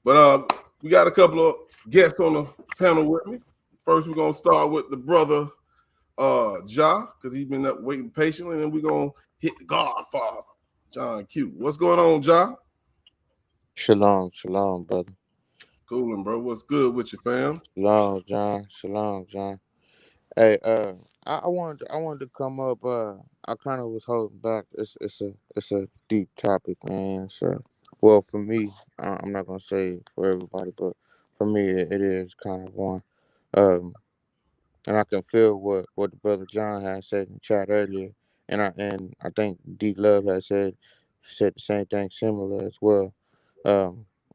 But we got a couple of guests on the panel with me. First, we're gonna start with the brother Ja, because he's been up waiting patiently, and then we're gonna hit the Godfather, John Q. What's going on, Ja? Shalom, brother. Coolin', bro. What's good with you, fam? Shalom, John. Hey, I wanted to come up. I kind of was holding back. It's a deep topic, man. So, well, for me, I'm not gonna say for everybody, but for me, it is kind of one. Um, and I can feel what the brother John had said in the chat earlier, and I think D Love has said the same thing similar as well.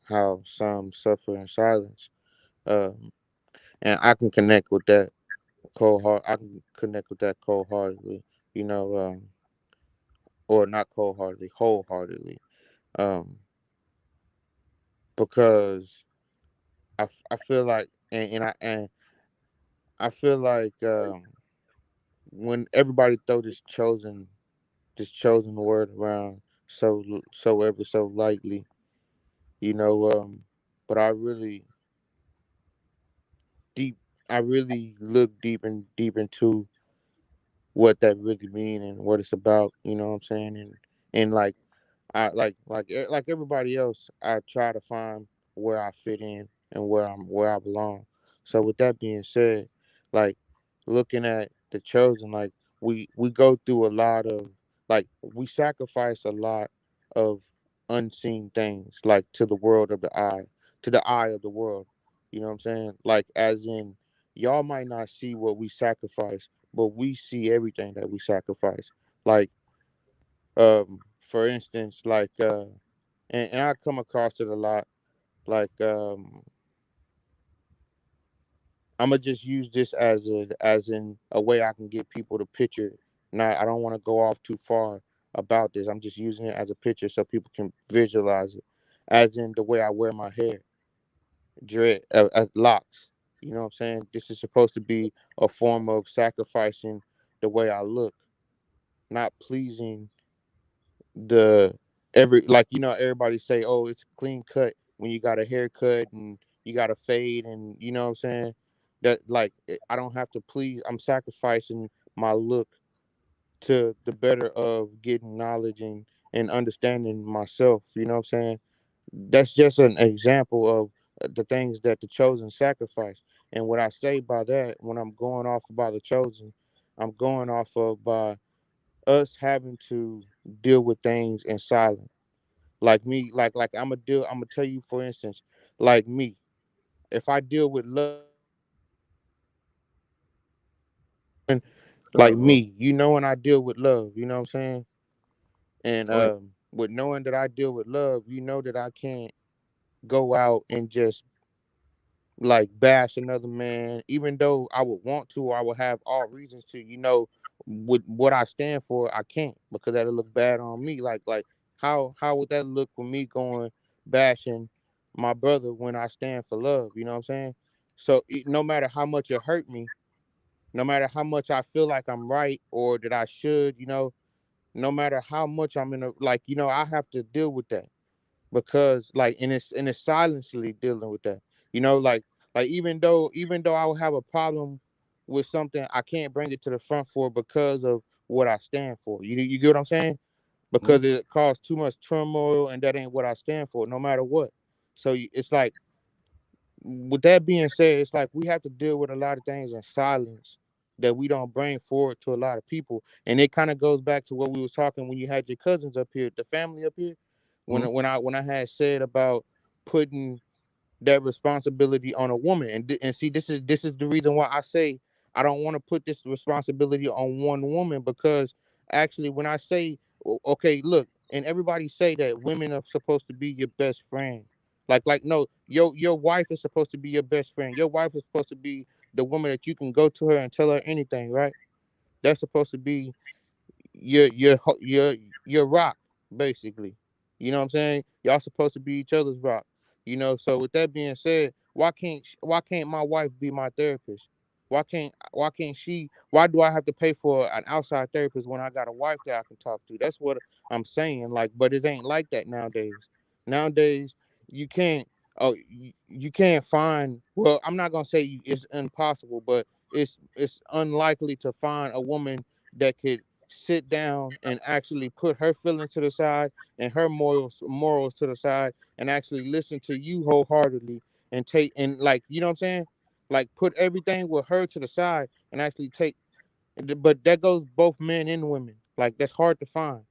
How some suffer in silence. Um, and I can connect with that I can connect with that cold heartedly, you know, or not cold heartedly, wholeheartedly, um, because I feel like and I feel like when everybody throw this chosen word around so ever so lightly, you know, but deep I really look deep into what that really mean and what it's about, you know what I'm saying? And like like everybody else, I try to find where I fit in and where I belong. So with that being said, like looking at the chosen, like we go through a lot of we sacrifice a lot of unseen things, like to the world of the eye, to the eye of the world. You know what I'm saying? Like as in y'all might not see what we sacrifice, but we see everything that we sacrifice. Like for instance, and I come across it a lot. Like I'm gonna just use this as in a way I can get people to picture. Not I don't want to go off too far about this. I'm just using it as a picture so people can visualize it. As in the way I wear my hair, dread, locks. You know what I'm saying? This is supposed to be a form of sacrificing the way I look, not pleasing the like everybody say, oh, it's clean cut when you got a haircut and you got a fade, and you know what I'm saying, that like I don't have to please. I'm sacrificing my look to the better of getting knowledge and understanding myself, you know what I'm saying. That's just an example of the things that the chosen sacrifice. And what I say by that, when I'm going off by the chosen, I'm going off of by us having to deal with things in silence. Like me, like I'm gonna tell you, for instance, like me, if I deal with love, like me, when I deal with love, you know what I'm saying? And with knowing that I deal with love, that I can't go out and just like bash another man, even though I would want to, or I would have all reasons to, with what I stand for, I can't, because that'll look bad on me. Like how would that look with me going bashing my brother when I stand for love? You know what I'm saying? So no matter how much it hurt me, no matter how much I feel like I'm right or that I should, no matter how much I'm in a like, I have to deal with that because like and it's silently dealing with that. Like even though I would have a problem with something, I can't bring it to the front for because of what I stand for. You get what I'm saying? Because it caused too much turmoil and that ain't what I stand for, no matter what. So it's like, with that being said, it's like we have to deal with a lot of things in silence that we don't bring forward to a lot of people. And it kind of goes back to what we was talking when you had your cousins up here, the family up here, when I had said about putting that responsibility on a woman. And see, this is the reason why I say I don't want to put this responsibility on one woman, because actually when I say okay, look, and everybody say that women are supposed to be your best friend. Like no, your wife is supposed to be your best friend. Your wife is supposed to be the woman that you can go to her and tell her anything, right? That's supposed to be your rock, basically. You know what I'm saying? Y'all supposed to be each other's rock. So with that being said, why can't my wife be my therapist? Why do I have to pay for an outside therapist when I got a wife that I can talk to? That's what I'm saying. Like, but it ain't like that nowadays. Nowadays, you can't you can't find, well, I'm not gonna say it's impossible, but it's unlikely to find a woman that could sit down and actually put her feelings to the side and her morals to the side and actually listen to you wholeheartedly and take, and like, you know what I'm saying, like put everything with her to the side and actually take. But that goes both men and women. Like, that's hard to find,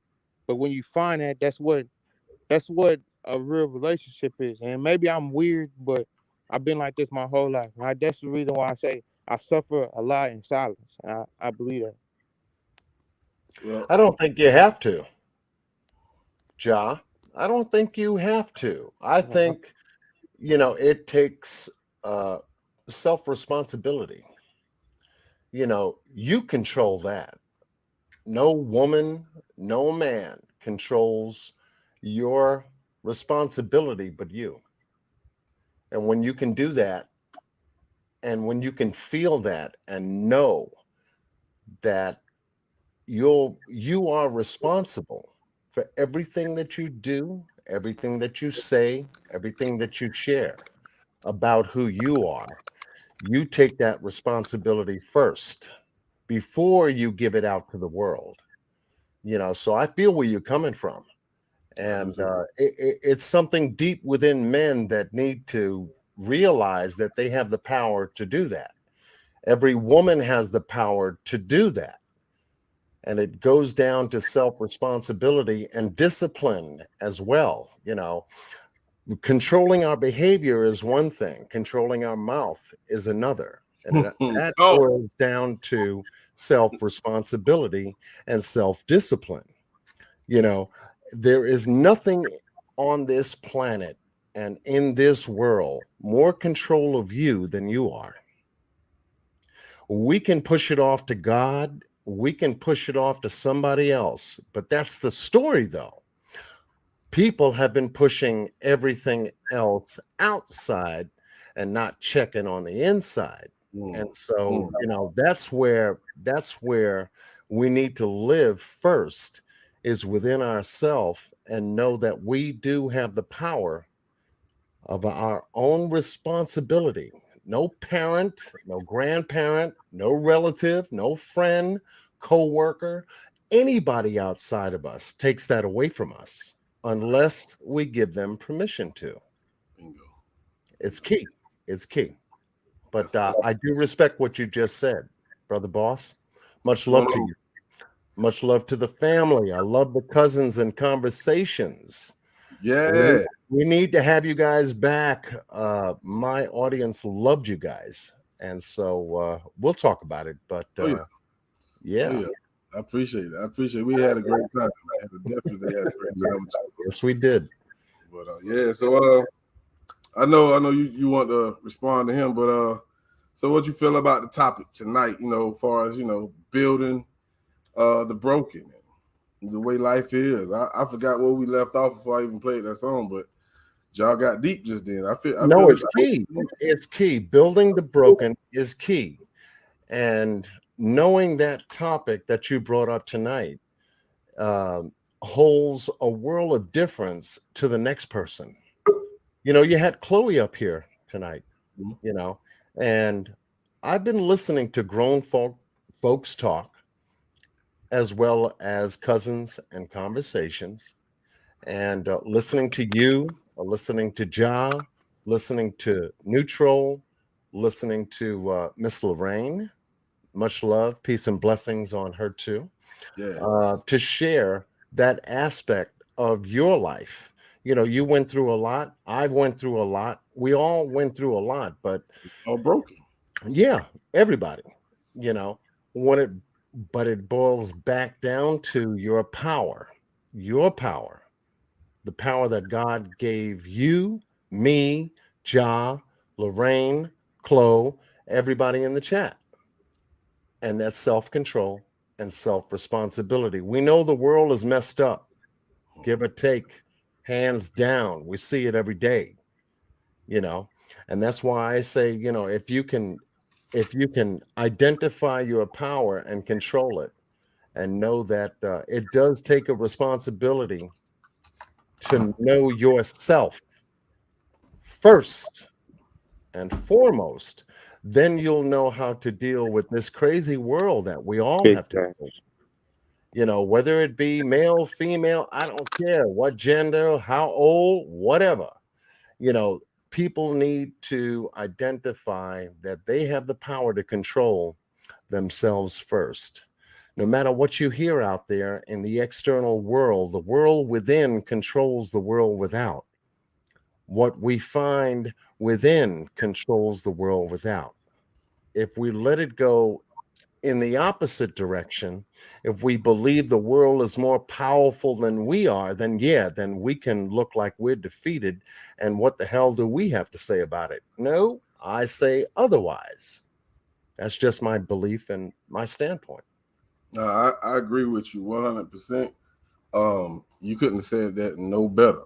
but when you find that, that's what a real relationship is. And maybe I'm weird, but I've been like this my whole life. That's the reason why I say I suffer a lot in silence. I believe that. Well, I don't think you have to, Ja. I don't think you have to. I think, it takes self responsibility. You control that. No woman, no man controls your responsibility but you. And when you can do that, and when you can feel that and know that you are responsible for everything that you do, everything that you say, everything that you share about who you are, you take that responsibility first before you give it out to the world. So I feel where you're coming from. And it's something deep within men that need to realize that they have the power to do that. Every woman has the power to do that. And it goes down to self responsibility and discipline as well. Controlling our behavior is one thing, controlling our mouth is another. And that boils down to self responsibility and self discipline. There is nothing on this planet and in this world more control of you than you are. We can push it off to God, we can push it off to somebody else, but that's the story, though. People have been pushing everything else outside and not checking on the inside. And so, that's where we need to live first, is within ourselves, and know that we do have the power of our own responsibility. No parent, no grandparent, no relative, no friend, co-worker, anybody outside of us takes that away from us unless we give them permission to. It's key. It's key. But I do respect what you just said, Brother Boss. Much love to you. Much love to the family. I love the cousins and conversations. Yeah. We need to have you guys back. My audience loved you guys. And so we'll talk about it. But yeah. I appreciate it. We had a great time. Definitely had a great time. Yes, we did. But yeah, so I know you want to respond to him, but so what you feel about the topic tonight, as far as, building the broken, the way life is. I forgot where we left off before I even played that song, but y'all got deep just then. I feel it's key. It's key. Building the broken is key. And knowing that topic that you brought up tonight holds a world of difference to the next person. You know, you had Chloe up here tonight, you know, and I've been listening to grown folks talk, as well as cousins and conversations, and listening to you, listening to Ja, listening to Neutral, listening to Miss Lorraine. Much love, peace, and blessings on her too. To share that aspect of your life. You know, you went through a lot. I went through a lot. We all went through a lot, but all broken. Yeah, everybody. You know, when it, but it boils back down to your power, the power that God gave you, me, Ja, Lorraine, Chloe, everybody in the chat. And that's self-control and self-responsibility. We know the world is messed up, give or take, hands down. We see it every day, you know, and that's why I say, you know, if you can identify your power and control it, and know that it does take a responsibility to know yourself first and foremost, then you'll know how to deal with this crazy world that we all have to deal with. You know, whether it be male, female, I don't care what gender, how old, whatever. You know, people need to identify that they have the power to control themselves first. No matter what you hear out there in the external world, the world within controls the world without. What we find within controls the world without. If we let it go in the opposite direction, if we believe the world is more powerful than we are, then yeah, then we can look like we're defeated. And what the hell do we have to say about it? No, I say otherwise. That's just my belief and my standpoint. I agree with you 100%. You couldn't have said that no better.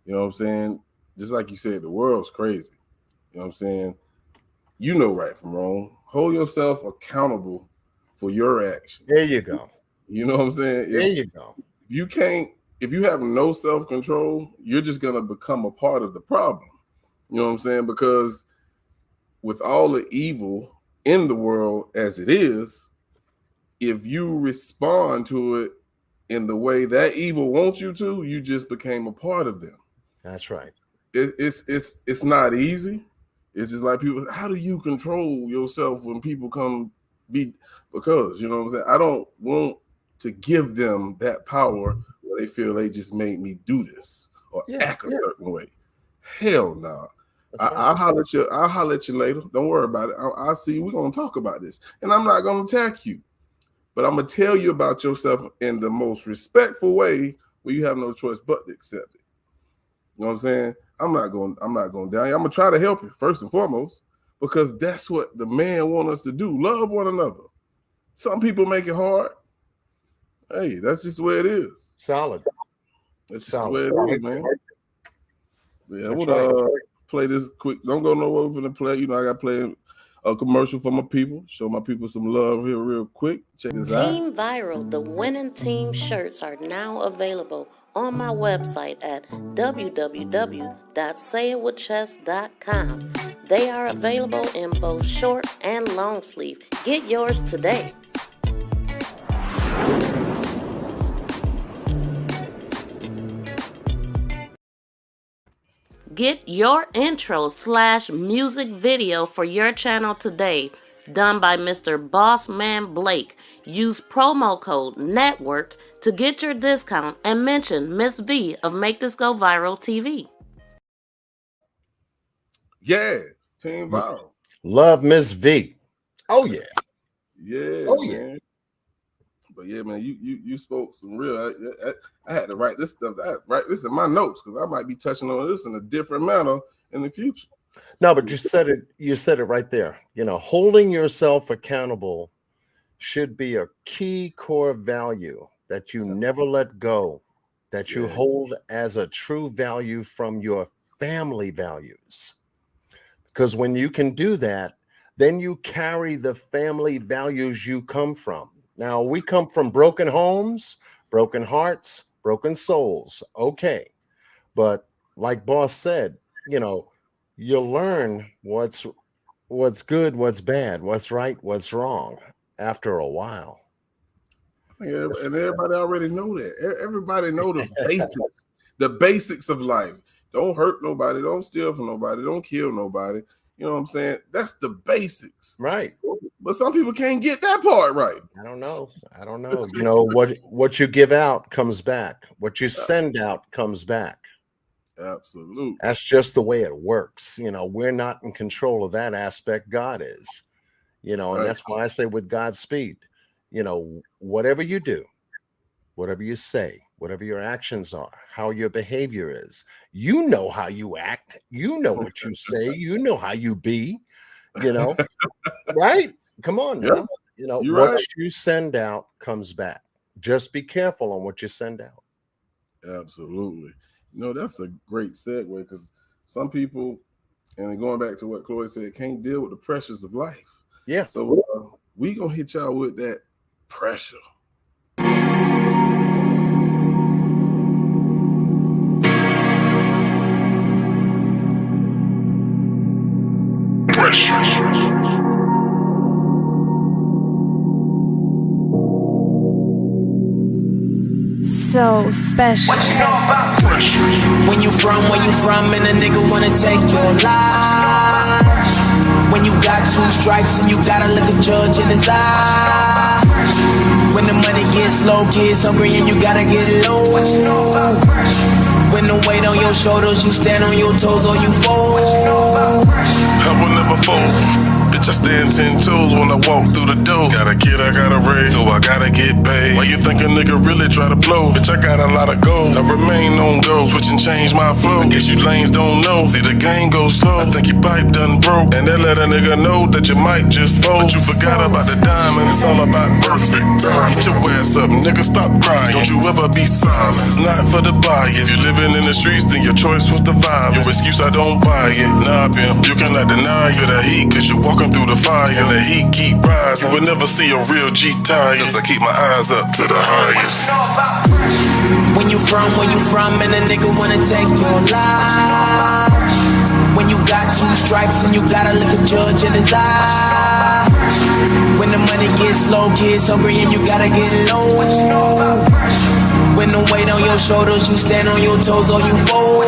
You know what I'm saying? Just like you said, the world's crazy. You know what I'm saying? You know right from wrong. Hold yourself accountable for your actions. There you go. You know what I'm saying? There you go. If you have no self-control, you're just gonna become a part of the problem. You know what I'm saying? Because with all the evil in the world as it is, if you respond to it in the way that evil wants you to, you just became a part of them. That's right. It's not easy. It's just like people, how do you control yourself when people come because, you know what I'm saying? I don't want to give them that power where they feel they just made me do this or act a certain way. Hell no. Nah. I'll holler at you later. Don't worry about it. I'll see you. We're gonna talk about this. And I'm not gonna attack you. But I'm gonna tell you about yourself in the most respectful way where you have no choice but to accept it. You know what I'm saying? I'm not going down. I'm gonna try to help you first and foremost, because that's what the man want us to do. Love one another. Some people make it hard. Hey, that's just the way it is. Solid. That's just the way it is, man. Yeah, we'll play this quick. Don't go nowhere for the play. You know, I got to play a commercial for my people. Show my people some love here real quick. Check this out. Team Viral, the winning team shirts are now available on my website at www.sayitwithchess.com. They are available in both short and long sleeve. Get yours today. Get your intro/music video for your channel today, done by Mr. Bossman Blake. Use promo code NETWORK to get your discount and mention Miss V of Make This Go Viral TV. Yeah, Team Viral. Love Miss V. Oh yeah. Yeah. Oh man. Yeah. But yeah, man, you spoke some real. I had to write this stuff. Write this in my notes because I might be touching on this in a different manner in the future. No, but you said it. You said it right there. You know, holding yourself accountable should be a key core value that you never let go, that you hold as a true value from your family values. Because when you can do that, then you carry the family values you come from. Now, we come from broken homes, broken hearts, broken souls. Okay. But like Boss said, you learn what's good, what's bad, what's right, what's wrong after a while. Yeah, and everybody already know that. Everybody know the basics, the basics of life. Don't hurt nobody. Don't steal from nobody. Don't kill nobody. You know what I'm saying? That's the basics. Right. But some people can't get that part right. I don't know. What you give out comes back. What you send out comes back. Absolutely. That's just the way it works. We're not in control of that aspect. God is, and that's why I say with Godspeed, whatever you do, whatever you say, whatever your actions are, how your behavior is, how you act, what you say, how you be, right? Come on now. What you send out comes back. Just be careful on what you send out. Absolutely. That's a great segue because some people, and going back to what Chloe said, can't deal with the pressures of life. Yeah. So we gonna hit y'all with that pressure. So special. What you know about pressure? When you from, and a nigga wanna take your life. When you got 2 strikes and you gotta look a judge in his eye. When the money gets low, kids hungry and you gotta get low. When the weight on your shoulders, you stand on your toes or you fold. I will never fold. Bitch, I stand 10 toes when I walk through the door. Got a kid, I gotta raise, so I gotta get paid. Why you think a nigga really try to blow? Bitch, I got a lot of goals, I remain on go. Switch and change my flow, I guess you lanes don't know. See, the game goes slow, I think your pipe done broke. And that let a nigga know that you might just fold. But you forgot about the diamond, it's all about perfect time. Get your ass up, nigga, stop crying. Don't you ever be silent, this is not for the buy. If you living in the streets, then your choice was the vibe. Your excuse, I don't buy it. Nah, pimp, you cannot deny you the heat, cause you're walking through the fire. And the heat keep rising. You will never see a real G tire. Cause I keep my eyes up to the highest. When you from, and a nigga wanna take your life. When you got 2 strikes and you gotta look a judge in his eye. When the money gets low, kids hungry and you gotta get low. When the weight on your shoulders, you stand on your toes or you fold.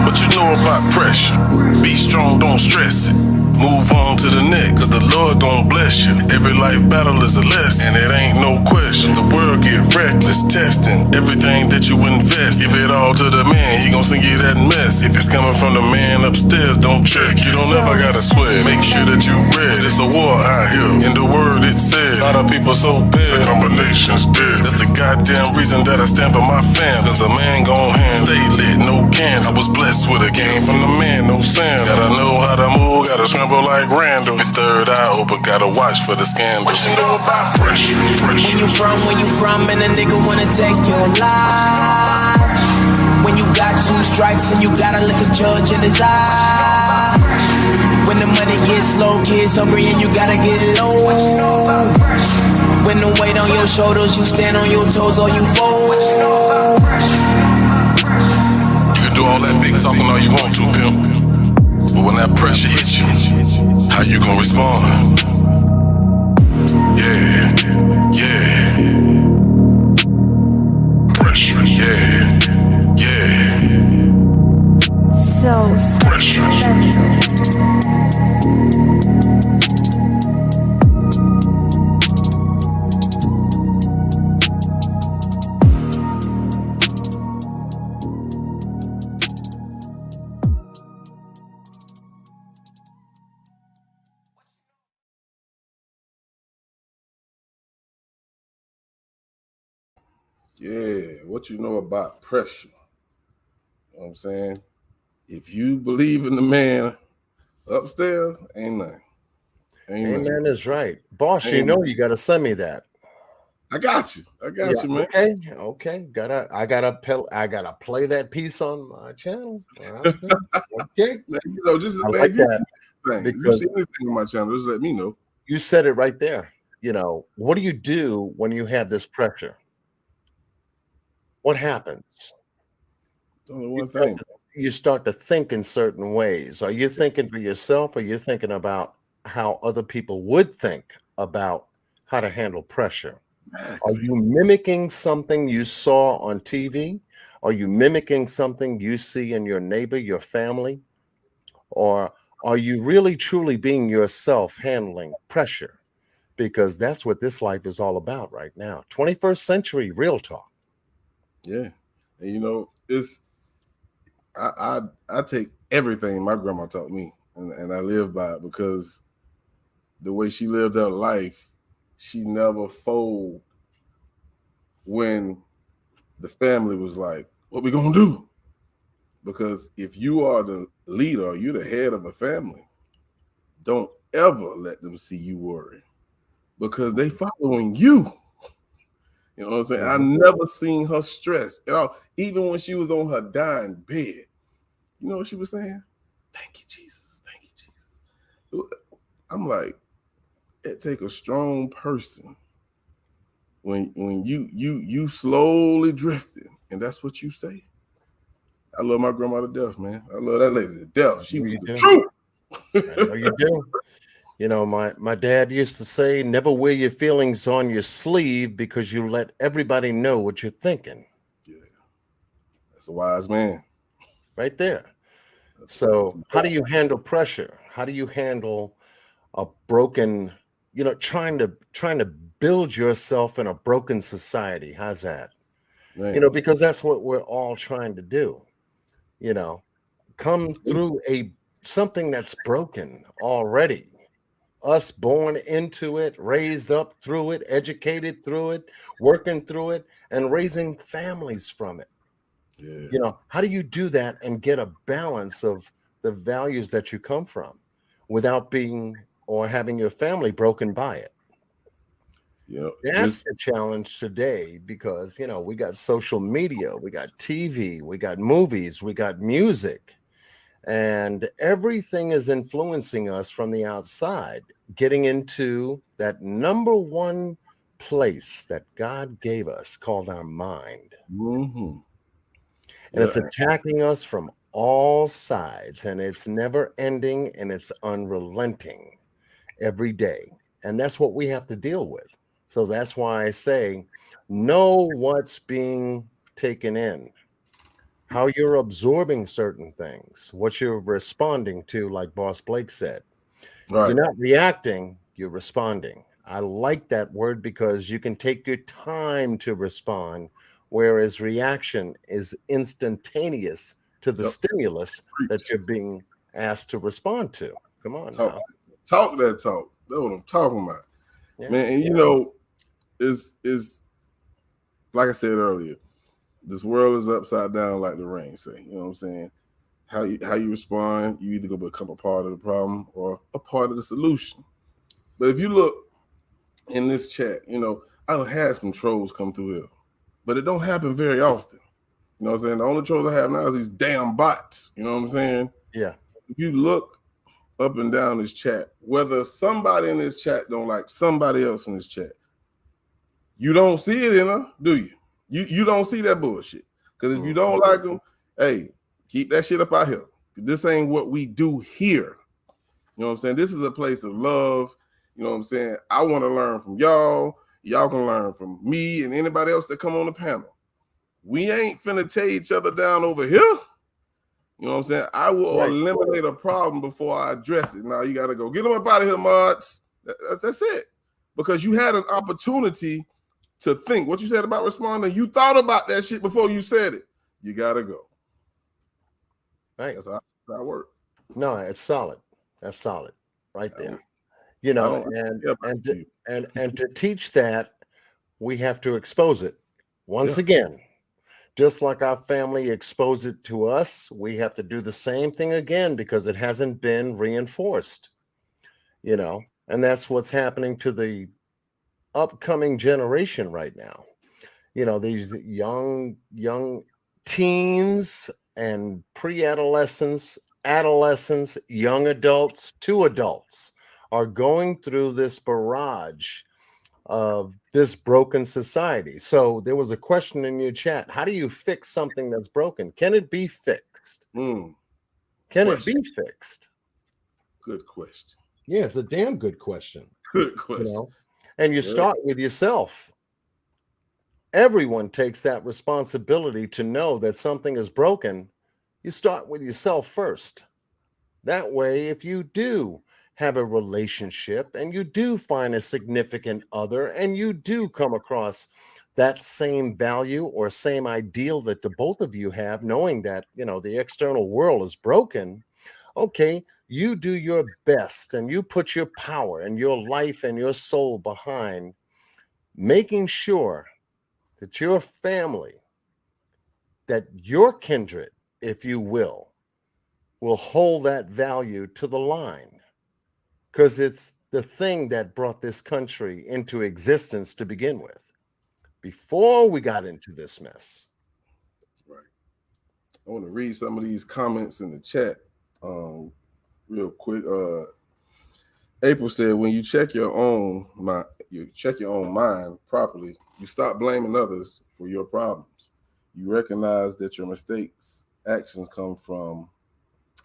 What you know about pressure? Be strong, don't stress it. Move on to the next, cause the Lord gon' bless you. Every life battle is a lesson, and it ain't no question. The world get reckless, testing everything that you invest. Give it all to the man, he gon' send you that mess. If it's coming from the man upstairs, don't check. You don't ever gotta sweat, make sure that you read. It's a war out here, in the word it says. A lot of people so bad, the combination's dead. That's the goddamn reason that I stand for my fam. Cause a man gon' hand, stay lit, no can. I was blessed with a game from the man, no sand. Gotta know how to move, gotta scramble like Randall. Your third eye open, gotta watch for the scandal. What you know about pressure? When you from, and a nigga wanna take your life. When you got 2 strikes and you gotta look a judge in his eye. When the money gets low, kids hungry and you gotta get low. When the weight on your shoulders, you stand on your toes or you fold. You can do all that big talking all you want to, pimp. But when that pressure hits you, how you gonna respond? Yeah, yeah. Pressure, yeah. So special. Yeah, what you know about pressure? You know what I'm saying? If you believe in the man upstairs, ain't nothing. Amen is right. Boss, you know you gotta send me that. I got you. I got you, man. Okay. I gotta play that piece on my channel. Okay. Man, just I man, like that. If you see anything on my channel, just let me know. You said it right there. What do you do when you have this pressure? what happens? Only one thing. You start to think in certain ways. Are you thinking for yourself, or you're thinking about how other people would think about how to handle pressure? Are you mimicking something you saw on TV? Are you mimicking something you see in your neighbor, your family? Or are you really truly being yourself handling pressure? Because that's what this life is all about right now. 21st century real talk. Yeah. And you know, it's I take everything my grandma taught me and I live by it, because the way she lived her life, she never folded when the family was like, what we gonna do? Because if you are the leader, you're the head of a family, don't ever let them see you worry, because they following you. You know what I'm saying? I never seen her stress at all. Even when she was on her dying bed, you know what she was saying? Thank you, Jesus. Thank you, Jesus. I'm like, it take a strong person when you slowly drifting, and that's what you say. I love my grandma to death, man. I love that lady to death. She was the truth. I know you do. You know, my dad used to say, never wear your feelings on your sleeve, because you let everybody know what you're thinking. Yeah. That's a wise man. Right there. So how do you handle pressure? How do you handle a broken, trying to build yourself in a broken society? How's that? Man. Because that's what we're all trying to do. Come through something that's broken already. Us born into it, raised up through it, educated through it, working through it, and raising families from it. Yeah. How do you do that and get a balance of the values that you come from without being or having your family broken by it? That's the challenge today, because we got social media, we got TV, we got movies, we got music, and everything is influencing us from the outside, getting into that number one place that God gave us called our mind. And it's attacking us from all sides, and it's never ending, and it's unrelenting every day. And that's what we have to deal with. So that's why I say, know what's being taken in, how you're absorbing certain things, what you're responding to, like Boss Blake said. Right. You're not reacting, you're responding. I like that word, because you can take your time to respond, whereas reaction is instantaneous to the stimulus that you're being asked to respond to. Come on now. Talk that talk. That's what I'm talking about. Yeah. Man, and is like I said earlier, this world is upside down like the rain say. You know what I'm saying? How you respond, you either gonna become a part of the problem or a part of the solution. But if you look in this chat, I done had some trolls come through here, but it don't happen very often. You know what I'm saying? The only trolls I have now is these damn bots. You know what I'm saying? Yeah. If you look up and down this chat, whether somebody in this chat don't like somebody else in this chat, you don't see it in her, do you? You don't see that bullshit. Because if you don't like them, hey, keep that shit up out here. This ain't what we do here. You know what I'm saying? This is a place of love. You know what I'm saying? I want to learn from y'all. Y'all can learn from me and anybody else that come on the panel. We ain't finna tear each other down over here. You know what I'm saying? I will eliminate a problem before I address it. Now you got to go get them up out of here, mods. That's it. Because you had an opportunity to think. What you said about responding, you thought about that shit before you said it. You got to go. Right. That's how that works. No, it's solid. That's solid right there. And to teach that, we have to expose it. Once again, just like our family exposed it to us, we have to do the same thing again, because it hasn't been reinforced. And that's what's happening to the upcoming generation right now. These young teens and pre-adolescents, adolescents, young adults to adults are going through this barrage of this broken society. So there was a question in your chat. How do you fix something that's broken? Can it be fixed? Can it be fixed? Good question. Yeah, it's a damn good question. Good question. You know? And you start with yourself. Everyone takes that responsibility to know that something is broken. You start with yourself first. That way, if you do have a relationship and you do find a significant other and you do come across that same value or same ideal that the both of you have, knowing that, you know, the external world is broken, okay, you do your best and you put your power and your life and your soul behind making sure that your family, that your kindred, if you will hold that value to the line, because it's the thing that brought this country into existence to begin with, before we got into this mess. Right. I want to read some of these comments in the chat real quick. April said, when you check your own mind properly, you stop blaming others for your problems. You recognize that your mistakes, actions come from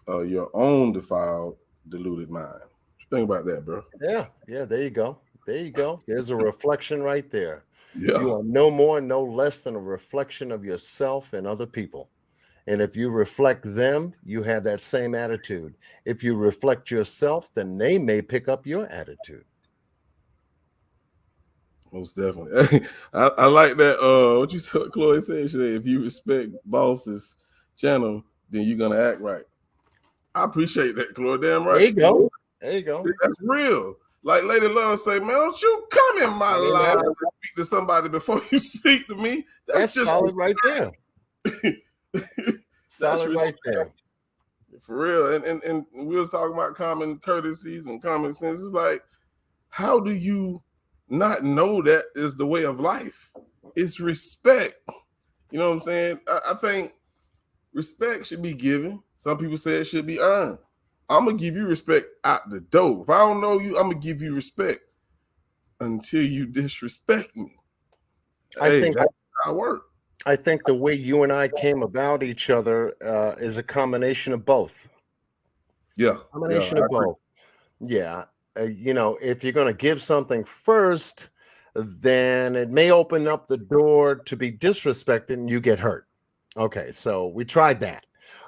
your own defiled, deluded mind. What you think about that, bro? Yeah, there you go. There you go. There's a reflection right there. Yeah. You are no more, no less than a reflection of yourself and other people. And if you reflect them, you have that same attitude. If you reflect yourself, then they may pick up your attitude. Most definitely. I like that. What you said, Chloe said, if you respect Boss's channel, then you're gonna act right. I appreciate that, Chloe. Damn right. There you go. There you go. That's real. Like Lady Love say, man, don't you come in my life and speak to somebody before you speak to me. That's just solid right there. Solid right there. For real. And we was talking about common courtesies and common sense. It's like, how do you not know that is the way of life? It's respect. You know what I'm saying? I think respect should be given. Some people say it should be earned. I'm going to give you respect out the door. If I don't know you, I'm going to give you respect until you disrespect me. I think that's how I work. I think the way you and I came about each other is a combination of both. Yeah. Combination of both. Yeah. You know, if you're going to give something first, then it may open up the door to be disrespected and you get hurt. Okay, so we tried that.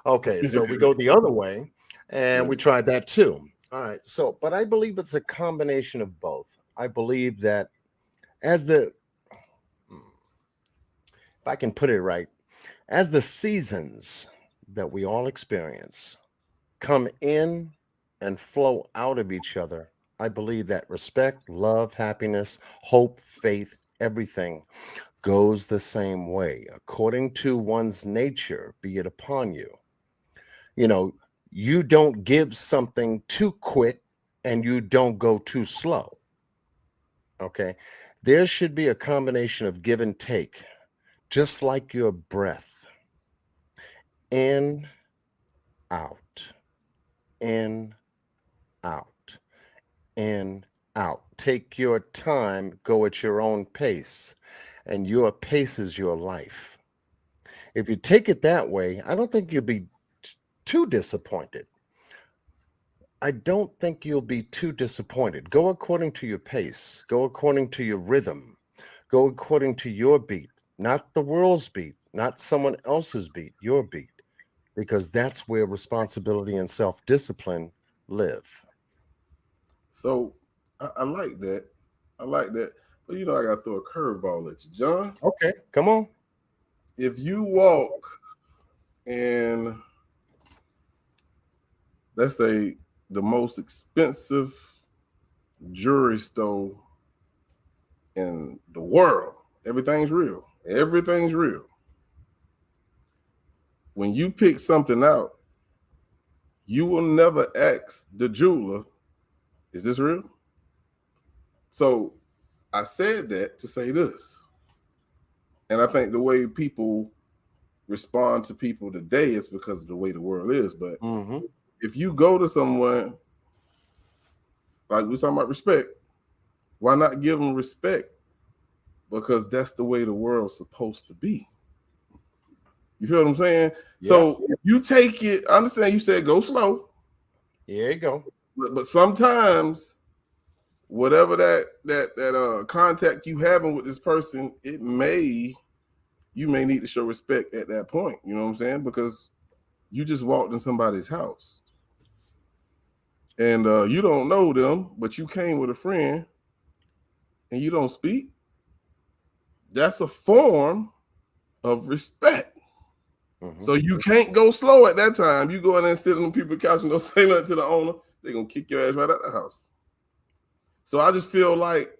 Okay, so we go the other way and we tried that too. All right, so, but I believe it's a combination of both. I believe that if I can put it right, as the seasons that we all experience come in and flow out of each other, I believe that respect, love, happiness, hope, faith, everything goes the same way according to one's nature, be it upon you. You know, you don't give something too quick and you don't go too slow. Okay. There should be a combination of give and take, just like your breath. In, out, in, out, in, out. Take your time, go at your own pace, and your pace is your life. If you take it that way, I don't think you'll be too disappointed. I don't think you'll be too disappointed. Go according to your pace, go according to your rhythm, go according to your beat, not the world's beat, not someone else's beat, your beat, because that's where responsibility and self-discipline live. So I like that. I like that. But you know, I got to throw a curveball at you, John. Okay, come on. If you walk in, let's say, the most expensive jewelry store in the world, everything's real. Everything's real. When you pick something out, you will never ask the jeweler, is this real? So I said that to say this. And I think the way people respond to people today is because of the way the world is. But if you go to someone, like we're talking about respect, Why not give them respect? Because that's the way the world's supposed to be. You feel what I'm saying? Yeah. So if you take it, I understand you said go slow. Here you go. But sometimes whatever that contact you having with this person, you may need to show respect at that point. You know what I'm saying? Because you just walked in somebody's house. And you don't know them, but you came with a friend and you don't speak. That's a form of respect. Mm-hmm. So you can't go slow at that time. You go in there and sit on people's couch and don't say nothing to the owner, they're going to kick your ass right out the house. So I just feel like,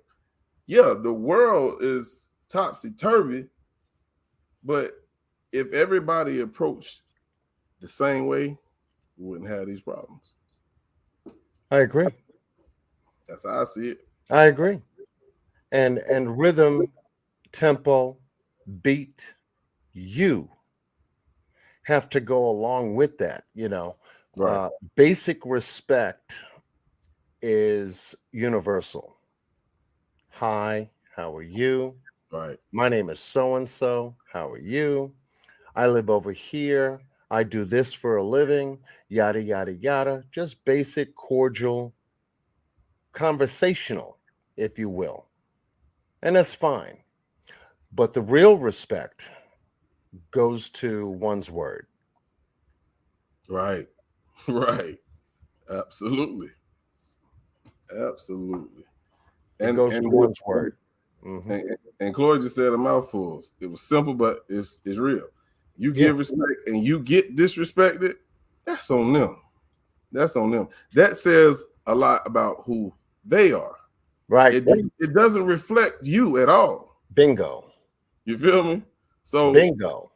yeah, the world is topsy-turvy, but if everybody approached the same way, we wouldn't have these problems. I agree. That's how I see it. I agree. And rhythm, tempo, beat, you have to go along with that. Right. Basic respect is universal. Hi, how are you? Right. My name is so-and-so. How are you? I live over here. I do this for a living, yada, yada, yada. Just basic, cordial, conversational, if you will. And that's fine. But the real respect goes to one's word. Right. Right. Absolutely. Absolutely. It goes to one's word. Mm-hmm. And Chloe just said a mouthful. It was simple, but it's real. You give respect and you get disrespected, that's on them. That's on them. That says a lot about who they are. Right. It doesn't reflect you at all. Bingo. You feel me? So bingo.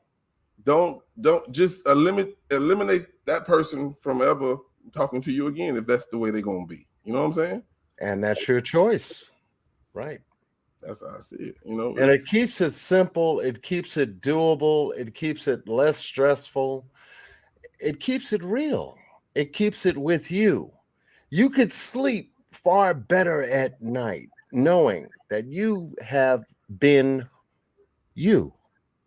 Don't just eliminate that person from ever talking to you again if that's the way they're gonna be. You know what I'm saying? And that's your choice. Right. That's how I see it. And it keeps it simple. It keeps it doable. It keeps it less stressful. It keeps it real. It keeps it with you. You could sleep far better at night knowing that you have been you.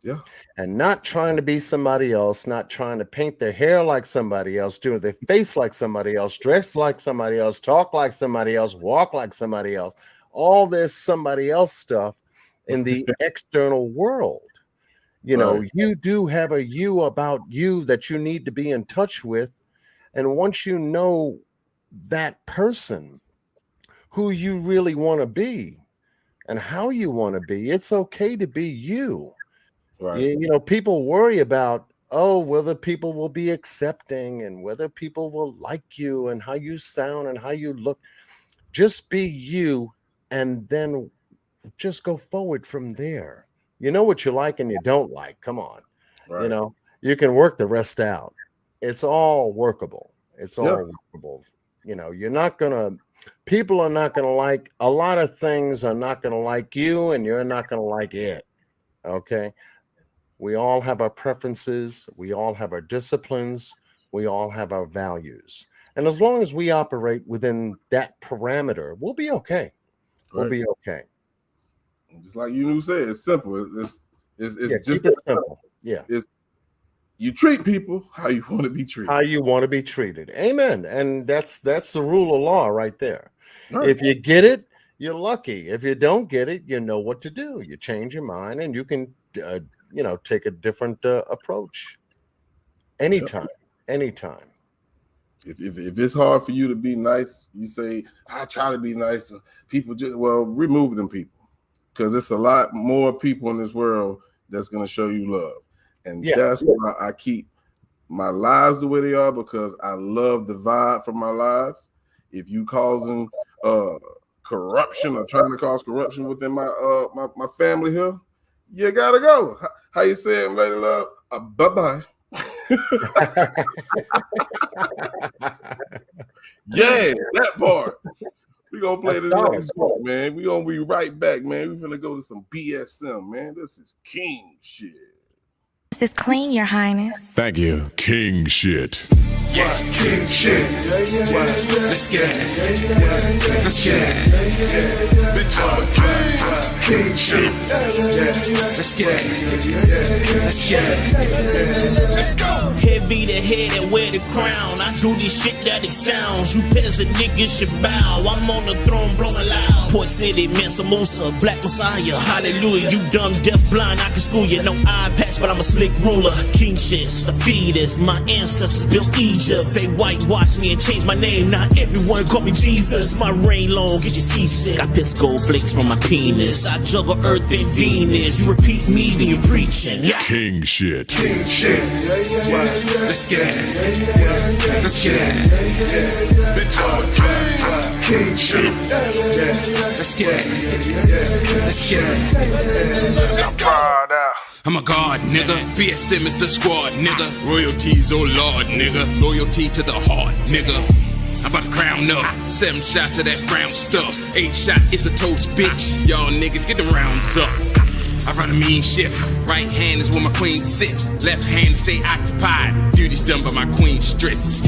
Yeah. And not trying to be somebody else, not trying to paint their hair like somebody else, do their face like somebody else, dress like somebody else, talk like somebody else, walk like somebody else. All this somebody else stuff in the external world. You do have a you about you that you need to be in touch with. And once you know that person, who you really want to be and how you want to be, it's okay to be you. Right. People worry about, whether people will be accepting and whether people will like you and how you sound and how you look. Just be you and then just go forward from there. You know what you like and you don't like. Come on. Right. You can work the rest out. It's all workable. It's all workable. People are not going to like a lot of things, are not going to like you, and you're not going to like it. Okay. We all have our preferences. We all have our disciplines. We all have our values. And as long as we operate within that parameter, we'll be okay. We'll be okay. Just like you said, it's simple. It's just keep it simple. Yeah. You treat people how you want to be treated. How you want to be treated. Amen. And that's the rule of law right there. Right. If you get it, you're lucky. If you don't get it, you know what to do. You change your mind and you can take a different approach. Anytime. If it's hard for you to be nice, you say, I try to be nice. People remove them people. Because it's a lot more people in this world that's going to show you love. And that's why I keep my lives the way they are, because I love the vibe from my lives. If you causing corruption or trying to cause corruption within my family here, you gotta go. How you say it, lady love? Bye-bye. Yeah, that part. We're gonna play this next part, man. We're gonna be right back, man. We're gonna go to some BSM, man. This is king shit. This is clean, Your Highness. Thank you. King shit. Yeah, king shit. Let's get it. Let's get it. Bitch, shit. Let's get it. Let's get it. Let's go. Heavy the head and wear the crown. I do this shit that astounds. You peasant niggas should bow. I'm on the throne blowing loud. Port City, Mensa Musa, Black Messiah. Hallelujah. You dumb, deaf, blind. I can school you. No eye patch, but I'm a slick ruler. King shits, the fetus. My ancestors built Egypt. They whitewashed me and changed my name. Now everyone call me Jesus. My reign long, get you seasick. I piss gold flakes from my penis. I juggle Earth and Venus. You repeat me, then you're preaching. Yeah. King shit. King shit. Let's get it. Let's get it. Bitch, I'm king shit. Let's get it. Let's get it. Let's go. I'm a god, nigga. BSM is the squad, nigga. Royalties, oh lord, nigga. Loyalty to the heart, nigga. I'm about to crown up. 7 shots of that brown stuff. 8 shot, it's a toast, bitch. Y'all niggas get the rounds up. I run a mean shift. Right hand is where my queen sit. Left hand stay occupied. Duty's done by my queen stress.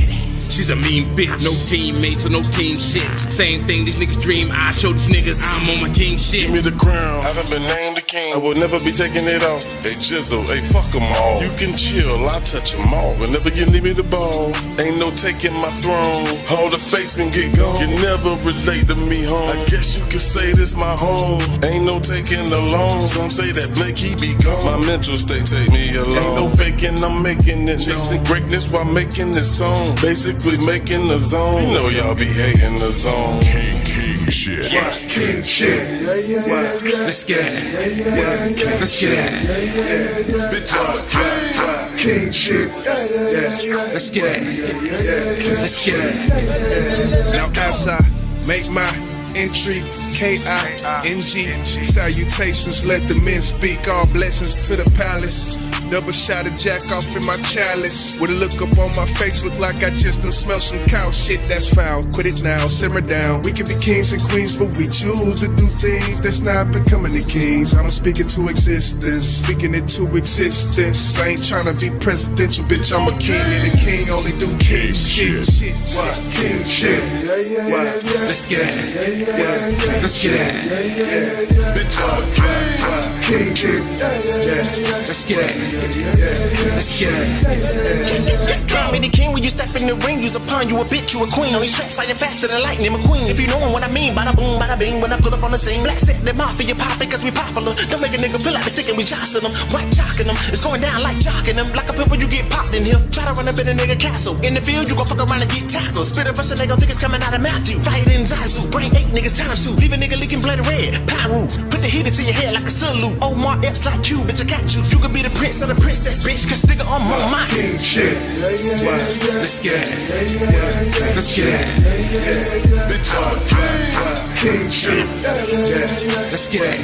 She's a mean bitch. No teammates or no team shit. Same thing these niggas dream. I show these niggas I'm on my king shit. Give me the crown. I done been named the king. I will never be taking it off. Hey Jizzle, hey fuck them all. You can chill, I touch them all. Whenever you leave me the ball, ain't no taking my throne. All the fakes can get gone. You never relate to me, home. I guess you could say this my home. Ain't no taking the loan. Some say that Blake he be gone. My mental state take me alone. Ain't no faking, I'm making it. Chasing greatness while making this song. Basically making the zone. You know y'all be hating the zone. King shit. Yeah, king shit. Let's get it. Let's get it. Bitch, I'm king shit. Let's get it. Let's get it. Now as I make my entry, K-I-N-G. Salutations, let the men speak. All blessings to the palace. Double shot of jack off in my chalice. With a look up on my face, look like I just done smell some cow shit. That's foul, quit it now, simmer down. We can be kings and queens, but we choose to do things that's not becoming the kings. I'm speaking to existence, speaking it to existence. I ain't trying to be presidential, bitch, I'm a king. And a king only do king shit. What? King shit. What? Let's get it. Let's get it. Bitch, I'm king shit. Let's get it. Let's get it. Just call me the king when you step in the ring. You's a pawn, you a bitch, you a queen. On these tracks, fighting faster than lightning, McQueen. If you know what I mean, bada boom, bada bing. When I pull up on the scene, black set them off for your pop because we popular. Don't make a nigga pull out the stick and we jostle them. White chalking them, it's going down like jocking them. Like a pimple, you get popped in here. Try to run up in a nigga castle. In the field, you gon' fuck around and get tackled. Spit a verse and they gon' think it's coming out of Matthew. Fight in Zazu, bring 8 niggas times 2. Leave a nigga leaking blood red. Pyro, put the heater to your head like a salute. Omar Epps like you, bitch, I got you. You can be the prince of the princess, bitch, cause nigga, I'm on my king shit. Let's get it. Let's get it. Bitch, I'm king shit. Let's get it.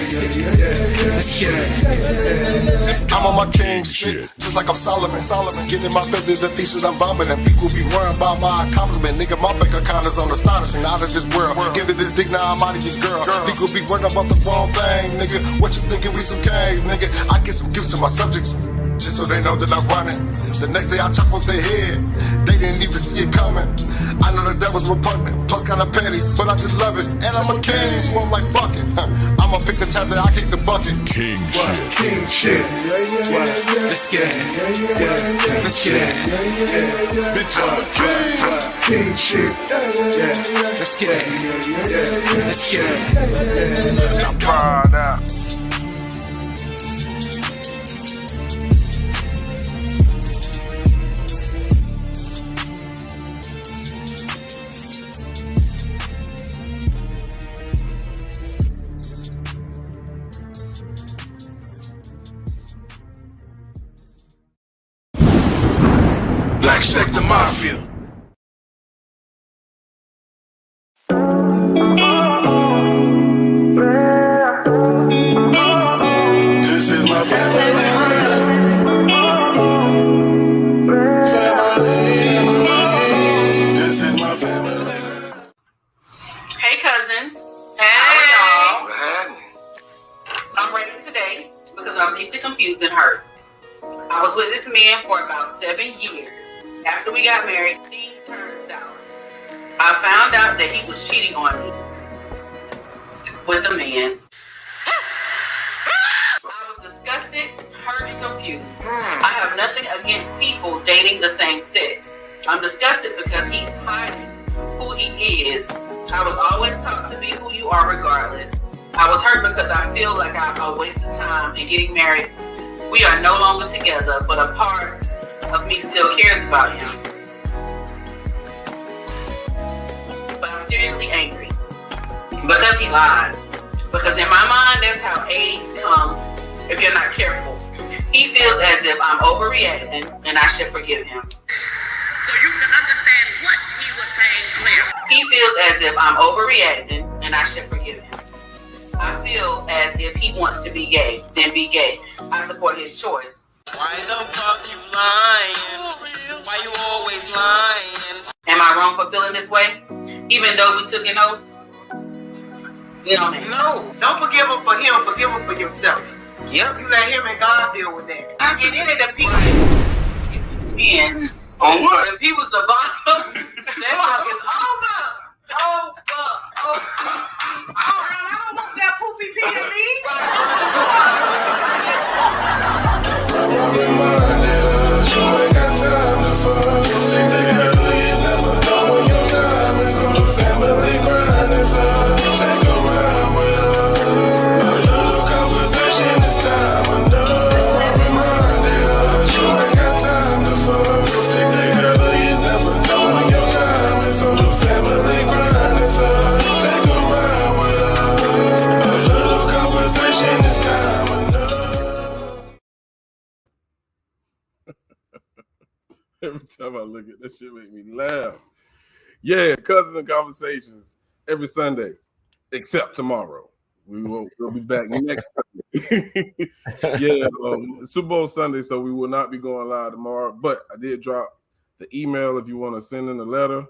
Let's get it. I'm on my king shit, just like I'm Solomon. Getting my feather, the thesis I'm vomiting. People be worrying about my accomplishment. Nigga, my bank account is on astonishing. Out of this world, give it this dick, now I'm out of your girl. People be worrying about the wrong thing, nigga. What you thinking, we some kings, nigga? I get some gifts to my subjects, just so they know that I'm running. The next day I chop off their head, they didn't even see it coming. I know that was repugnant, plus kinda petty, but I just love it. And I'm a king, so I'm like, fuck it. I'ma pick the chapter, I kick the bucket. King shit. King shit. Let's get it. Let's get it. Bitch, I'm king shit. Let's get it. Let's get it. Let's go. Check the mafia. This is my family. This is my family. Hey cousins. Hey. How are y'all? I'm ready today because I'm deeply confused and hurt. I was with this man for about 7 years. After we got married, things turned sour. I found out that he was cheating on me with a man. hurt and confused. I have nothing against people dating the same sex. I'm disgusted because he's hiding who he is. I was always taught to be who you are regardless. I was hurt because I feel like I wasted time in getting married. We are no longer together, but a part of me still cares about him. But I'm seriously angry because he lied. Because in my mind, that's how AIDS comes if you're not careful. He feels as if I'm overreacting and I should forgive him. So you can understand what he was saying clearly. He feels as if I'm overreacting and I should forgive him. I feel as if he wants to be gay, then be gay. I support his choice. Why the fuck you lying? Why you always lying? Am I wrong for feeling this way? Even though we took an oath? No, don't forgive him for him. Forgive him for yourself. Yep. You let him and God deal with that. And then the people men. On what? If he was the bottom, that fuck is over. I don't want that poopy pee in me. Reminded us, you ain't got time to fuss. Stick together, you never know when your time is on. The family grind is us. Take a ride with us. A little conversation is time enough. Reminded us, you ain't got time to fuss. Stick together, you never know when your time is on. The family grind is us. Take a ride with us. A little conversation is time enough. Every time I look at that shit, make me laugh. Yeah, Cousins and Conversations every Sunday, except tomorrow. We'll be back next Sunday. Yeah, Super Bowl Sunday, so we will not be going live tomorrow. But I did drop the email if you want to send in a letter.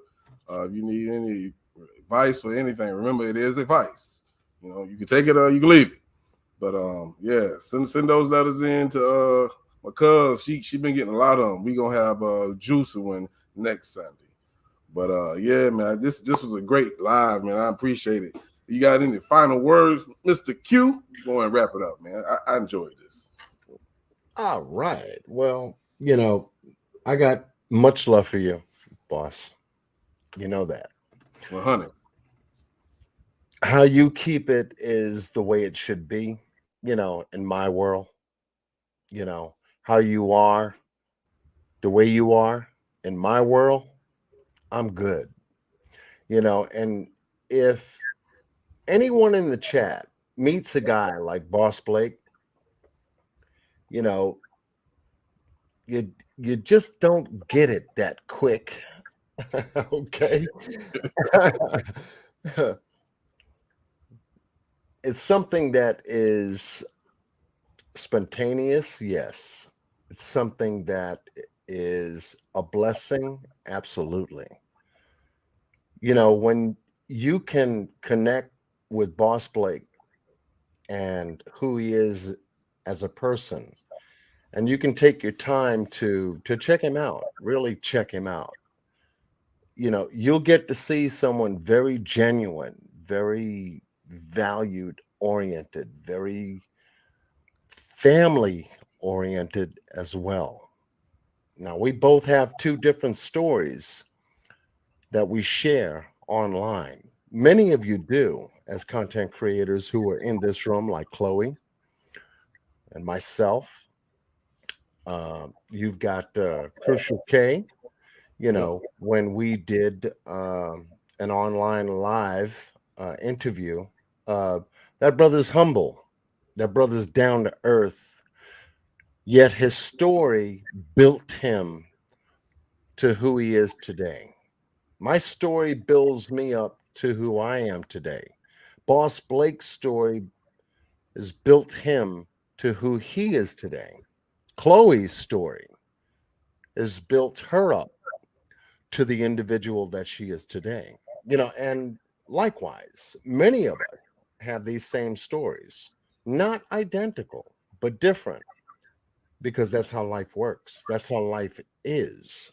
If you need any advice for anything, remember it is advice. You can take it or you can leave it. But yeah, send those letters in to my cuz. She been getting a lot of them. We gonna have Juice one next Sunday. But yeah, man, this was a great live, man. I appreciate it. You got any final words, Mr. Q? Go and wrap it up, man. I enjoyed this. All right. Well, I got much love for you, boss. You know that. 100. How you keep it is the way it should be, in my world. How you are, the way you are in my world, I'm good. And if anyone in the chat meets a guy like Boss Blake, you just don't get it that quick. Okay. It's something that is spontaneous, yes. It's something that is a blessing, absolutely. When you can connect with Boss Blake and who he is as a person, and you can take your time to check him out, really check him out, you'll get to see someone very genuine, very valued oriented, very family oriented as well. Now, we both have two different stories that we share online. Many of you do as content creators who are in this room, like Chloe and myself. You've got Crucial K, when we did an online live interview. That brother's humble. That brother's down to earth. Yet his story built him to who he is today. My story builds me up to who I am today. Boss Blake's story has built him to who he is today. Chloe's story has built her up to the individual that she is today. And likewise, many of us have these same stories, not identical, but different, because that's how life works. That's how life is.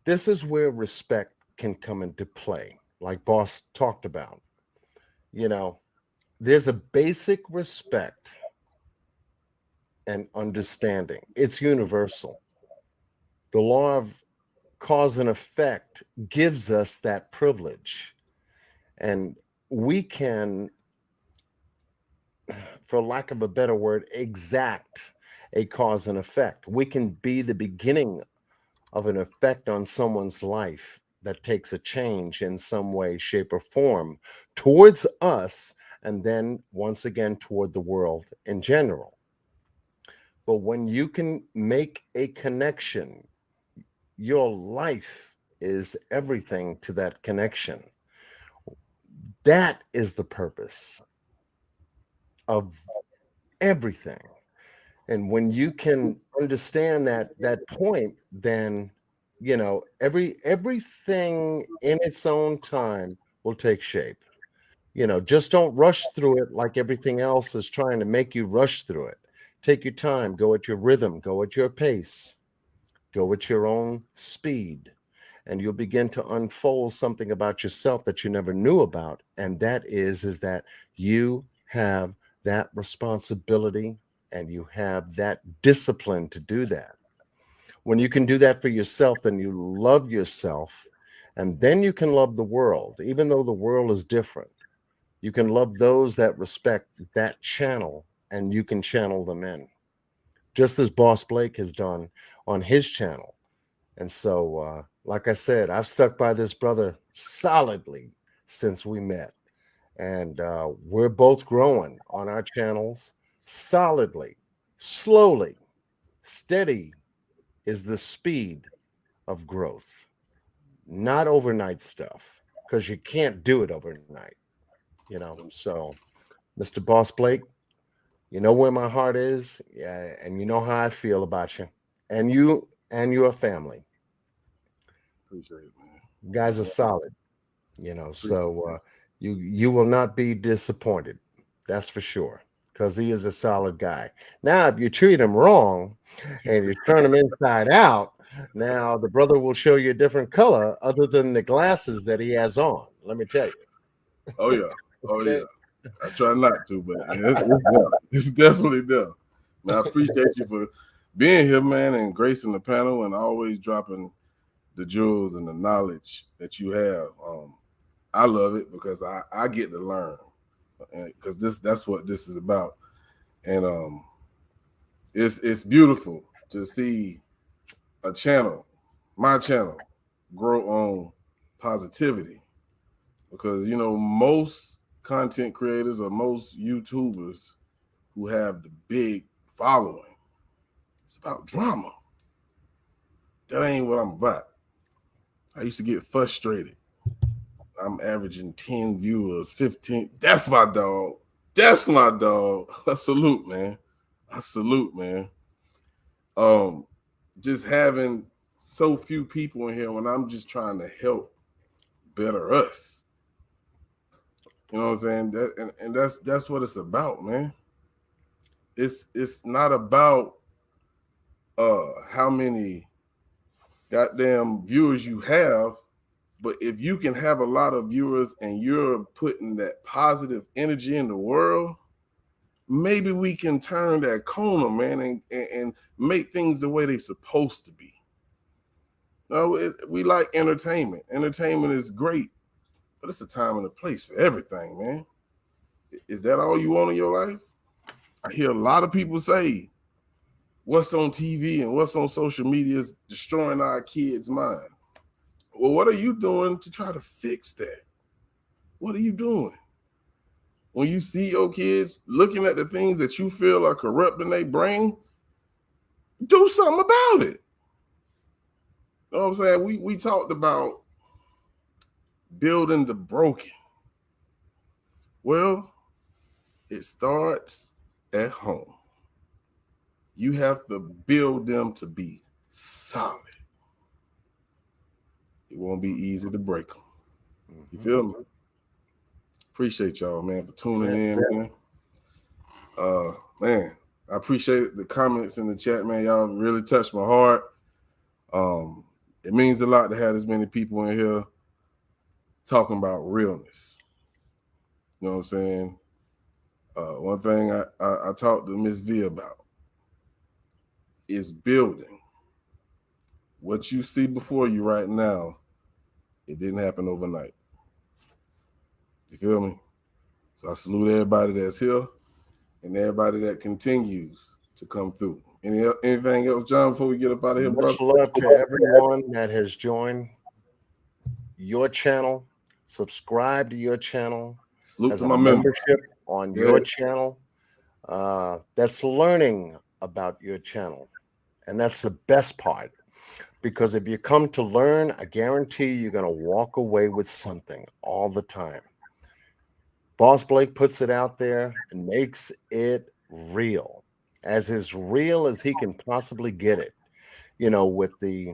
This is where respect can come into play, like Boss talked about. There's a basic respect and understanding. It's universal. The law of cause and effect gives us that privilege. And we can, for lack of a better word, exact a cause and effect. We can be the beginning of an effect on someone's life that takes a change in some way, shape, or form towards us, and then once again toward the world in general. But when you can make a connection, your life is everything to that connection. That is the purpose of everything. And when you can understand that point, then everything in its own time will take shape. Just don't rush through it like everything else is trying to make you rush through it. Take your time, go at your rhythm, go at your pace, go at your own speed, and you'll begin to unfold something about yourself that you never knew about. And that is that you have that responsibility and you have that discipline to do that. When you can do that for yourself, then you love yourself, and then you can love the world, even though the world is different. You can love those that respect that channel, and you can channel them in, just as Boss Blake has done on his channel. And so, like I said, I've stuck by this brother solidly since we met. And we're both growing on our channels solidly, slowly. Steady is the speed of growth, not overnight stuff, because you can't do it overnight, So, Mr. Boss Blake, you know where my heart is, yeah, and you know how I feel about you and your family. Appreciate it, man. You guys are solid, so you will not be disappointed. That's for sure, because he is a solid guy. Now, if you treat him wrong and you turn him inside out, now the brother will show you a different color other than the glasses that he has on. Let me tell you. Oh yeah. Oh yeah. I try not to, but it's there. It's definitely there. Man, I appreciate you for being here, man, and gracing the panel and always dropping the jewels and the knowledge that you have. I love it because I get to learn, because that's what this is about, and it's beautiful to see a channel, my channel, grow on positivity, because most content creators or most YouTubers who have the big following, it's about drama. That ain't what I'm about. I used to get frustrated. I'm averaging 10 viewers, 15. That's my dog. That's my dog. I salute, man. I salute, man. Just having so few people in here when I'm just trying to help better us. You know what I'm saying? And that's what it's about, man. It's not about how many goddamn viewers you have, but if you can have a lot of viewers and you're putting that positive energy in the world, maybe we can turn that corner, man, and make things the way they're supposed to be. No, we like entertainment. Entertainment is great, but it's a time and a place for everything, man. Is that all you want in your life? I hear a lot of people say what's on TV and what's on social media is destroying our kids' mind. Well, what are you doing to try to fix that? What are you doing? When you see your kids looking at the things that you feel are corrupting their brain, do something about it. You know what I'm saying? We talked about building the broken. Well, it starts at home. You have to build them to be solid. It won't be easy to break them. You feel me? Appreciate y'all, man, for tuning in, man. Man, I appreciate the comments in the chat, man. Y'all really touched my heart. It means a lot to have as many people in here talking about realness. You know what I'm saying? One thing I talked to Miss V about, is building. What you see before you right now, it didn't happen overnight. You feel me? So I salute everybody that's here and everybody that continues to come through. Anything else, John, before we get up out of here, Much brother? love to everyone that has joined your channel. Subscribe to your channel. Salute as to a my membership on your Yeah. channel. That's learning about your channel. And that's the best part. Because if you come to learn, I guarantee you're going to walk away with something all the time. Boss Blake puts it out there and makes it real, as real as he can possibly get it, you know, with the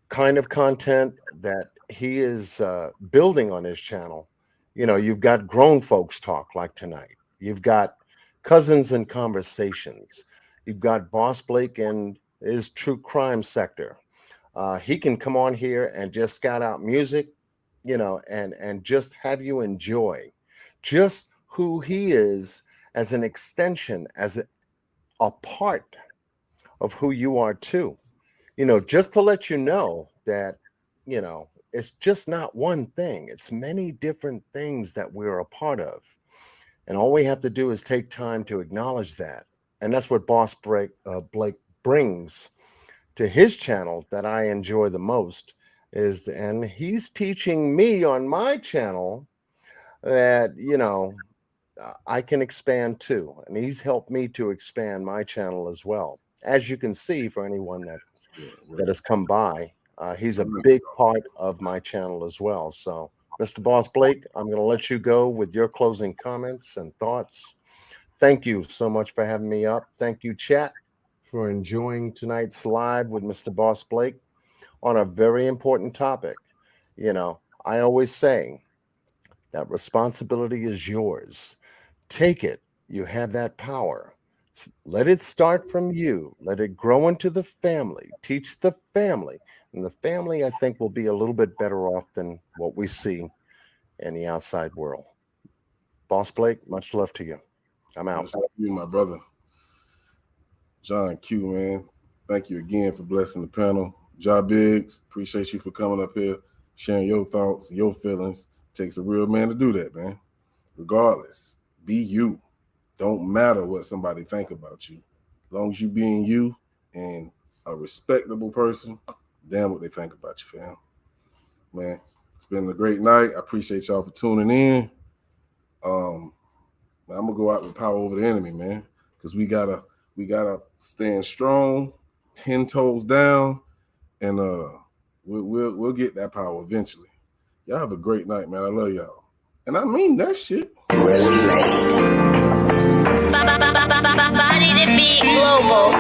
kind of content that he is building on his channel. You know, you've got grown folks talk like tonight. You've got cousins and conversations. You've got Boss Blake and his true crime sector. He can come on here and just scout out music, you know, and just have you enjoy just who he is as an extension, as a part of who you are too. You know, just to let you know that, you know, it's just not one thing. It's many different things that we're a part of. And all we have to do is take time to acknowledge that. And that's what Boss Blake brings to his channel that I enjoy the most is, and he's teaching me on my channel that, you know, I can expand too. And he's helped me to expand my channel as well. As you can see, for anyone that has come by, he's a big part of my channel as well. So, Mr. Boss Blake, I'm going to let you go with your closing comments and thoughts. Thank you so much for having me up. Thank you, chat, for enjoying tonight's live with Mr. Boss Blake on a very important topic. You know, I always say that responsibility is yours. Take it. You have that power. Let it start from you. Let it grow into the family. Teach the family. And the family, I think, will be a little bit better off than what we see in the outside world. Boss Blake, much love to you. I'm out. Much love to you, my brother. John Q, man. Thank you again for blessing the panel. Ja Biggs, appreciate you for coming up here, sharing your thoughts, your feelings. It takes a real man to do that, man. Regardless, be you. Don't matter what somebody think about you. As long as you being you and a respectable person, damn what they think about you, fam. Man, it's been a great night. I appreciate y'all for tuning in. I'm gonna go out with power over the enemy, man, because we gotta stand strong, 10 toes down, and we'll get that power eventually. Y'all have a great night, man. I love y'all, and I mean that shit. Body to be global.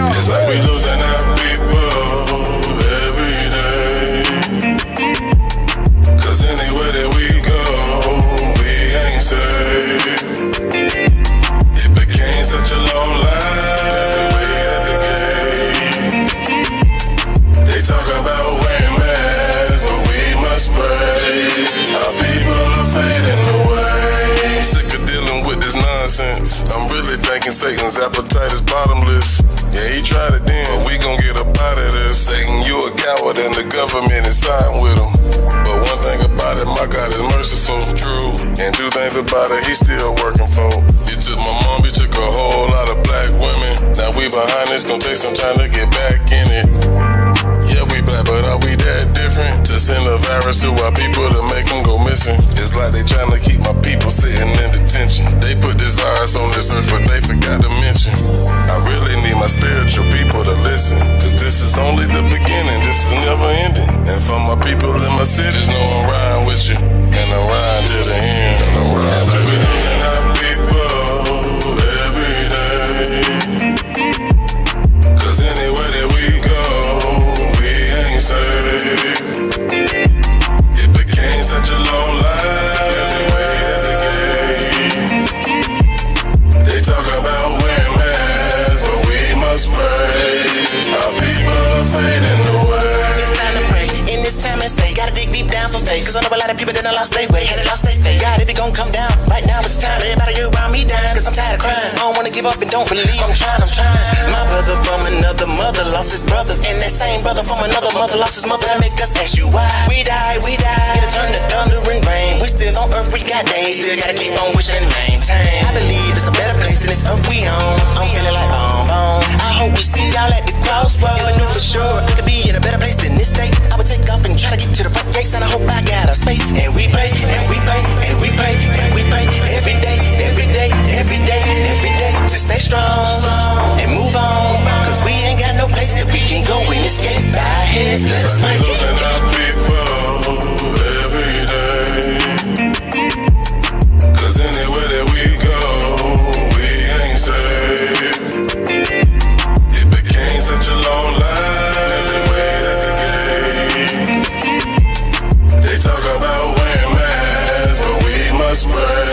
It's like we losing our people every day. 'Cause anywhere that we go, we ain't safe. It became such a long line as we wait at the gate. They talk about wearing masks, but we must pray. Our people are fading away. Sick of dealing with this nonsense. I'm really thinking Satan's appetite is bottomless. Yeah, he tried it then, but we gon' get up out of this. Satan, you a coward and the government is siding with him. But one thing about it, my God is merciful, true. And two things about it, he's still working for. You took my mom, you took a whole lot of black women. Now we behind this, gon' take some time to get back in it. Yeah, we black, but are we that different? To send a virus to our people to make them go missing. It's like they trying to keep my people sitting in detention. They put this virus on this earth, but they forgot to mention I really need my spiritual people to listen. 'Cause this is only the beginning, this is never ending. And for my people in my city, just know I'm riding with you. And I'm riding to the end. And I'm riding to the end. Our people every day. 'Cause anywhere that we go, we ain't safe. It became such a long line as they wait at the gate. They talk about wearing masks, I lost they way, had it lost they faith. God, if it gon' come down, right now it's time. Everybody around me down, cause I'm tired of crying. I don't wanna give up and don't believe I'm trying. My brother from another mother lost his brother, and that same brother from another mother lost his mother. That make us ask you why. We die. It'll turn to thunder and rain. We still on earth, we got days. Still gotta keep on wishing and maintain. I believe it's a better place than this earth we own. I'm feeling like boom. I hope we see y'all at the crossroads. If I knew for sure I could be in a better place than this state, I would take off and try to get to the front gates, and I hope I got a space. And we pray, and we pray, and we pray, and we pray every day, every day, every day, every day to stay strong and move on. Cause we ain't got no place that we can go and escape by our heads. Let's pray. Losing our people every day. Cause anywhere that we go, we ain't safe. It became such a long line as they wait at the gate. They talk about wearing masks, but we must pray.